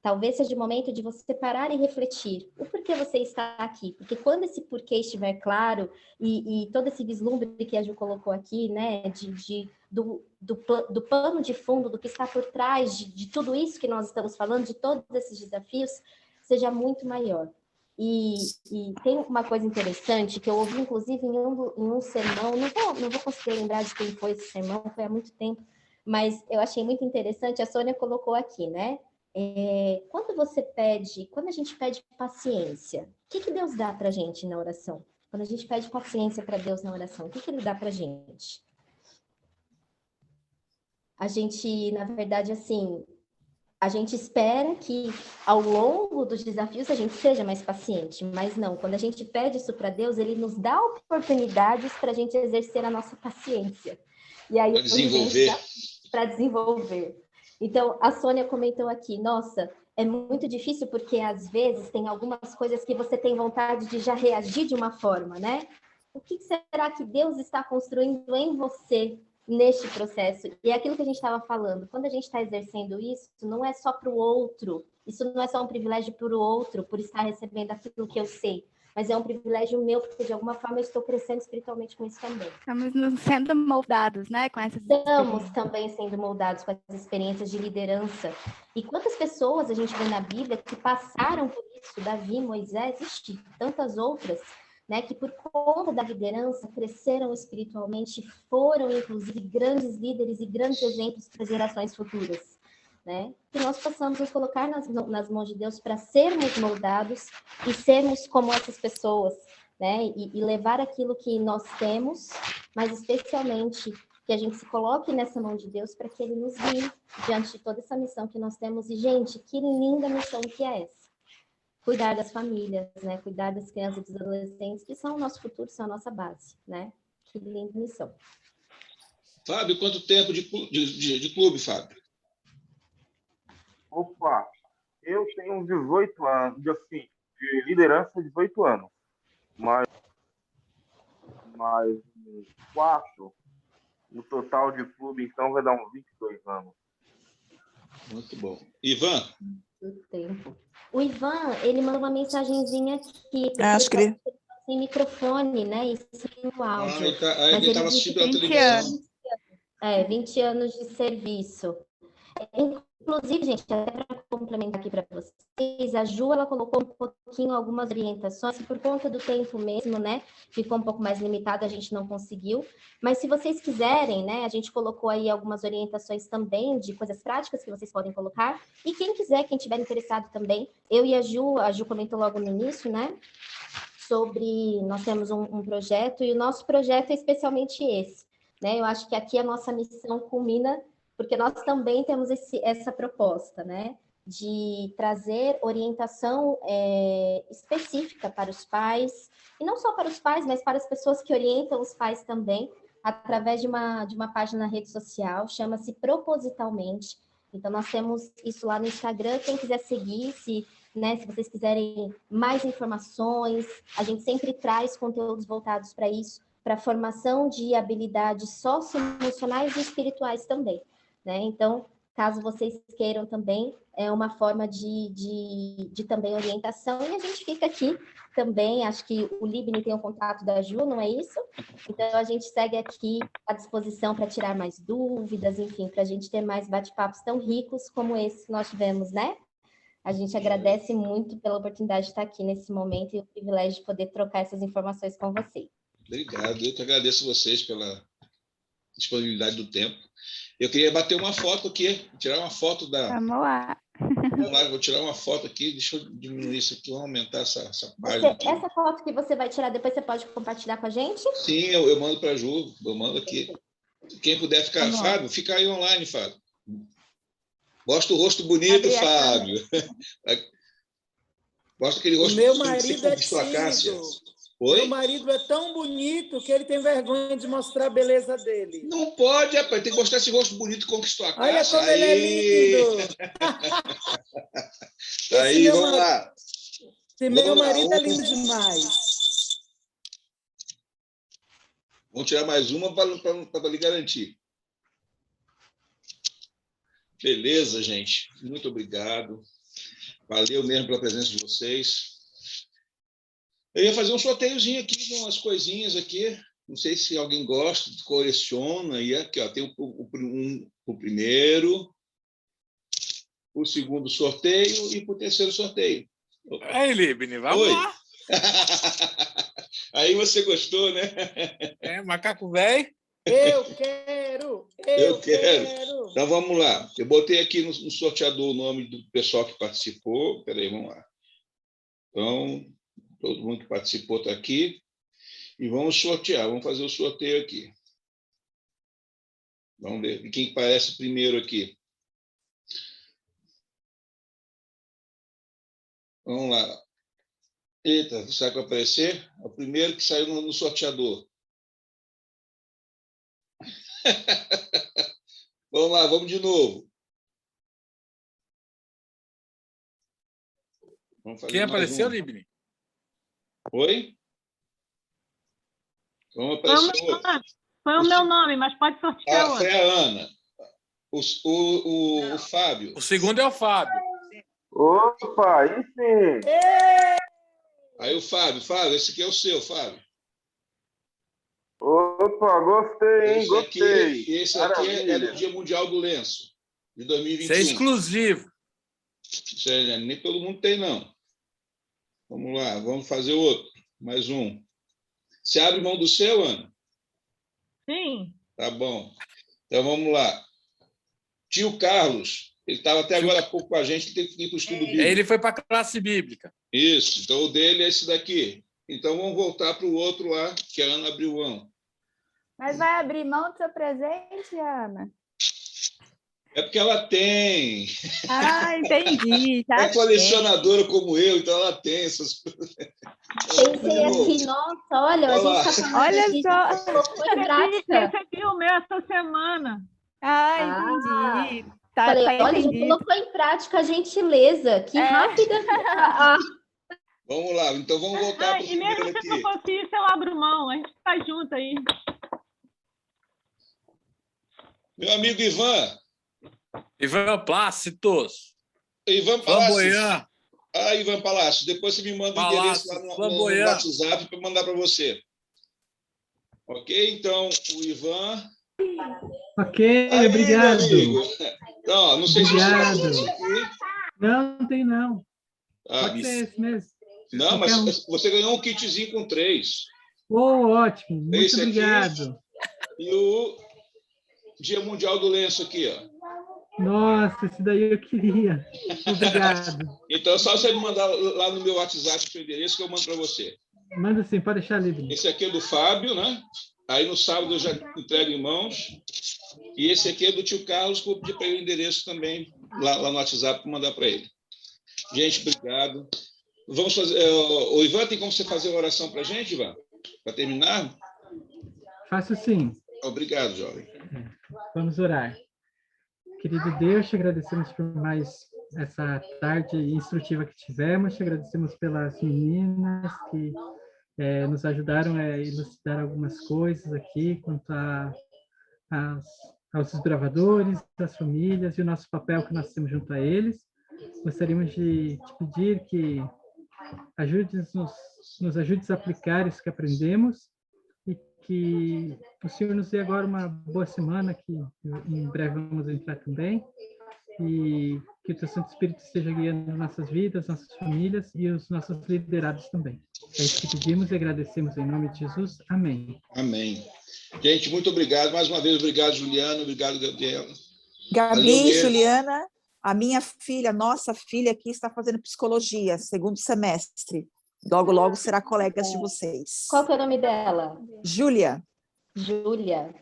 Talvez seja o momento de você parar e refletir o porquê você está aqui. Porque quando esse porquê estiver claro e todo esse vislumbre que a Ju colocou aqui, né, do pano de fundo, do que está por trás de tudo isso que nós estamos falando, de todos esses desafios, seja muito maior. E tem uma coisa interessante que eu ouvi, inclusive, em um sermão, não vou conseguir lembrar de quem foi esse sermão, foi há muito tempo, mas eu achei muito interessante, a Sônia colocou aqui, né? Quando a gente pede paciência, o que Deus dá para a gente na oração? Quando a gente pede paciência para Deus na oração, o que Ele dá para a gente? A gente, na verdade, assim, a gente espera que ao longo dos desafios a gente seja mais paciente, mas não, quando a gente pede isso para Deus, Ele nos dá oportunidades para a gente exercer a nossa paciência. E aí, para desenvolver. Então, a Sônia comentou aqui, nossa, é muito difícil porque, às vezes, tem algumas coisas que você tem vontade de já reagir de uma forma, né? O que será que Deus está construindo em você neste processo? E é aquilo que a gente estava falando, quando a gente está exercendo isso, não é só para o outro, isso não é só um privilégio para o outro, por estar recebendo aquilo que eu sei, mas é um privilégio meu, porque de alguma forma eu estou crescendo espiritualmente com isso também.
Estamos sendo moldados, né, com essas
Estamos também sendo moldados com as experiências de liderança. E quantas pessoas a gente vê na Bíblia que passaram por isso, Davi, Moisés, tantas outras, né, que por conta da liderança cresceram espiritualmente, foram inclusive grandes líderes e grandes exemplos para gerações futuras, né? Que nós possamos nos colocar nas mãos de Deus para sermos moldados e sermos como essas pessoas, né? E levar aquilo que nós temos, mas especialmente que a gente se coloque nessa mão de Deus para que Ele nos guie diante de toda essa missão que nós temos. E, gente, que linda missão que é essa! Cuidar das famílias, né? Cuidar das crianças e dos adolescentes, que são o nosso futuro, são a nossa base, né? Que linda missão.
Fábio, quanto tempo de clube, Fábio?
Opa, eu tenho 18 anos, assim, de liderança, 18 anos, mas 4 no total de clube, então vai dar uns 22 anos.
Muito bom. Ivan?
Muito tempo. O Ivan, ele mandou uma mensagenzinha aqui.
Acho que ele...
sem microfone, né? E sem o áudio.
Ele estava assistindo pela televisão.
20 anos de serviço. Inclusive, gente, até para complementar aqui para vocês, a Ju, ela colocou um pouquinho algumas orientações, por conta do tempo mesmo, né? Ficou um pouco mais limitado, a gente não conseguiu. Mas se vocês quiserem, né? A gente colocou aí algumas orientações também de coisas práticas que vocês podem colocar. E quem quiser, quem tiver interessado também, eu e a Ju comentou logo no início, né? Sobre, nós temos um projeto, e o nosso projeto é especialmente esse, né? Eu acho que aqui a nossa missão culmina, porque nós também temos essa proposta, né, de trazer orientação específica para os pais, e não só para os pais, mas para as pessoas que orientam os pais também, através de uma página na rede social, chama-se Propositalmente. Então, nós temos isso lá no Instagram, quem quiser seguir, se vocês quiserem mais informações, a gente sempre traz conteúdos voltados para isso, para a formação de habilidades socioemocionais e espirituais também. Né? Então, caso vocês queiram também, é uma forma de também orientação, e a gente fica aqui também, acho que o Libni tem o contato da Ju, não é isso? Então, a gente segue aqui à disposição para tirar mais dúvidas, enfim, para a gente ter mais bate-papos tão ricos como esse que nós tivemos, né? A gente agradece muito pela oportunidade de estar aqui nesse momento e o privilégio de poder trocar essas informações com vocês.
Obrigado, eu que agradeço vocês pela disponibilidade do tempo. Eu queria bater uma foto aqui, tirar uma foto da...
Vamos lá.
Vou tirar uma foto aqui, deixa eu diminuir isso aqui, vamos aumentar essa página aqui.
Essa foto que você vai tirar, depois você pode compartilhar com a gente?
Sim, eu mando para a Ju, eu mando aqui. Quem puder ficar... Fábio, fica aí online, Fábio. Mostra o rosto bonito, Fábio. Mostra aquele
O
rosto
meu
que você
marido é
conquistou a Cássia.
tímido.
Oi?
Meu marido é tão bonito que ele tem vergonha de mostrar a beleza dele.
Não pode, rapaz. Tem que mostrar esse rosto bonito que conquistou a
Olha
Cássia.
como ele é lindo.
Aí, vamos lá.
Esse meu marido é lindo demais.
Vamos tirar mais uma para lhe garantir. Beleza, gente. Muito obrigado. Valeu mesmo pela presença de vocês. Eu ia fazer um sorteiozinho aqui de umas coisinhas aqui. Não sei se alguém gosta, coleciona. E aqui, ó, tem o primeiro, o segundo sorteio e o terceiro sorteio.
Aí, Libni, vamos lá.
Aí você gostou, né?
Macaco velho.
Eu quero.
Então, vamos lá. Eu botei aqui no sorteador o nome do pessoal que participou. Espera aí, vamos lá. Então, todo mundo que participou está aqui. E vamos sortear. Vamos fazer o sorteio aqui. Vamos ver quem aparece primeiro aqui. Vamos lá. Eita, sabe o que vai aparecer? É o primeiro que saiu no sorteador. Vamos lá, vamos de novo.
Quem apareceu, Libni?
Oi? Vamos aparecer outro.
Foi o meu nome, mas pode sortear outro.
Foi a Ana. O Fábio.
O segundo é o Fábio.
Opa, aí sim.
Aí o Fábio, esse aqui é o seu, Fábio.
Opa, gostei, hein? Gostei.
Esse aqui é do Dia Mundial do Lenço, de 2021.
Isso é exclusivo.
Isso aí, nem todo mundo tem, não. Vamos lá, vamos fazer outro. Mais um. Você abre mão do seu, Ana?
Sim.
Tá bom. Então, vamos lá. Tio Carlos, ele estava até agora há pouco com a gente, que tem que ir para o estudo bíblico.
Ele foi para a classe bíblica.
Isso, então o dele é esse daqui. Então, vamos voltar para o outro lá, que a Ana abriu mão.
Mas vai abrir mão do seu presente, Ana?
É porque ela tem.
Ah, entendi. Já
é colecionadora como eu, então ela tem essas coisas.
Pensei assim, nossa, olha, a gente está falando
olha
aqui,
só.
colocou em prática.
Esse aqui é o meu essa semana.
Entendi. Tá,
Falei,
tá
olha, já
entendido.
colocou em prática a gentileza. Que rápida.
Vamos lá, então vamos voltar para o primeiro aqui.
E mesmo se não fosse isso, eu abro mão. A gente faz junto aí.
Meu amigo Ivan.
Ivan Plácidos.
Ivan Palácios.
Flamboyant.
Ivan Palácios, depois você me manda o endereço lá no WhatsApp para mandar para você. Ok? Então, o Ivan...
Ok, obrigado.
Então, não sei
obrigado.
Se você aqui.
Não tem não. Pode ser esse mesmo.
Não, mas você ganhou um kitzinho com 3.
Ótimo. Muito
esse
obrigado.
Aqui, e o Dia Mundial do Lenço aqui, ó.
Nossa, esse daí eu queria. Obrigado.
Então, só você me mandar lá no meu WhatsApp o endereço que eu mando para você.
Manda sim, pode deixar livre.
Esse aqui é do Fábio, né? Aí no sábado eu já entrego em mãos. E esse aqui é do tio Carlos, que eu vou pedir para ele o endereço também lá no WhatsApp para mandar para ele. Gente, obrigado. Vamos fazer. O Ivan, tem como você fazer uma oração para a gente, Ivan? Para terminar?
Faço sim.
Obrigado, jovem.
Vamos orar. Querido Deus, te agradecemos por mais essa tarde instrutiva que tivemos, te agradecemos pelas meninas que nos ajudaram a elucidar algumas coisas aqui quanto aos desbravadores, às famílias e o nosso papel que nós temos junto a eles. Gostaríamos de te pedir que nos ajudes a aplicar isso que aprendemos e que o Senhor nos dê agora uma boa semana, que em breve vamos entrar também, e que o Teu Santo Espírito esteja guiando nossas vidas, nossas famílias e os nossos liderados também. É isso que pedimos e agradecemos em nome de Jesus. Amém.
Amém. Gente, muito obrigado. Mais uma vez, obrigado, Juliana. Obrigado, Gabriela.
Gabi, Juliana, a minha filha, nossa filha aqui está fazendo psicologia, segundo semestre. Logo, logo será colega de vocês.
Qual que é o nome dela?
Júlia.
Júlia.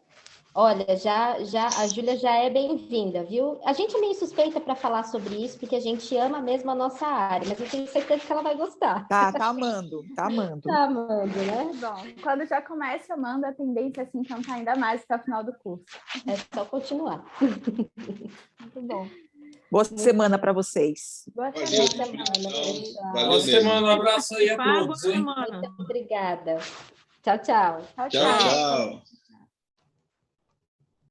Olha, já a Júlia já é bem-vinda, viu? A gente é meio suspeita para falar sobre isso, porque a gente ama mesmo a nossa área, mas eu tenho certeza que ela vai gostar.
Tá amando, tá amando.
Tá amando, né?
Bom, quando já começa amando, a tendência é se encantar ainda mais até o final do curso.
É só continuar.
Muito bom.
Boa semana para vocês.
Boa
Valeu,
semana.
pessoal.
Boa
Valeu mesmo.
semana, um abraço aí a
Boa
todos, hein?
semana.
Muito obrigada. Tchau, tchau.
Tchau,
Tchau, tchau.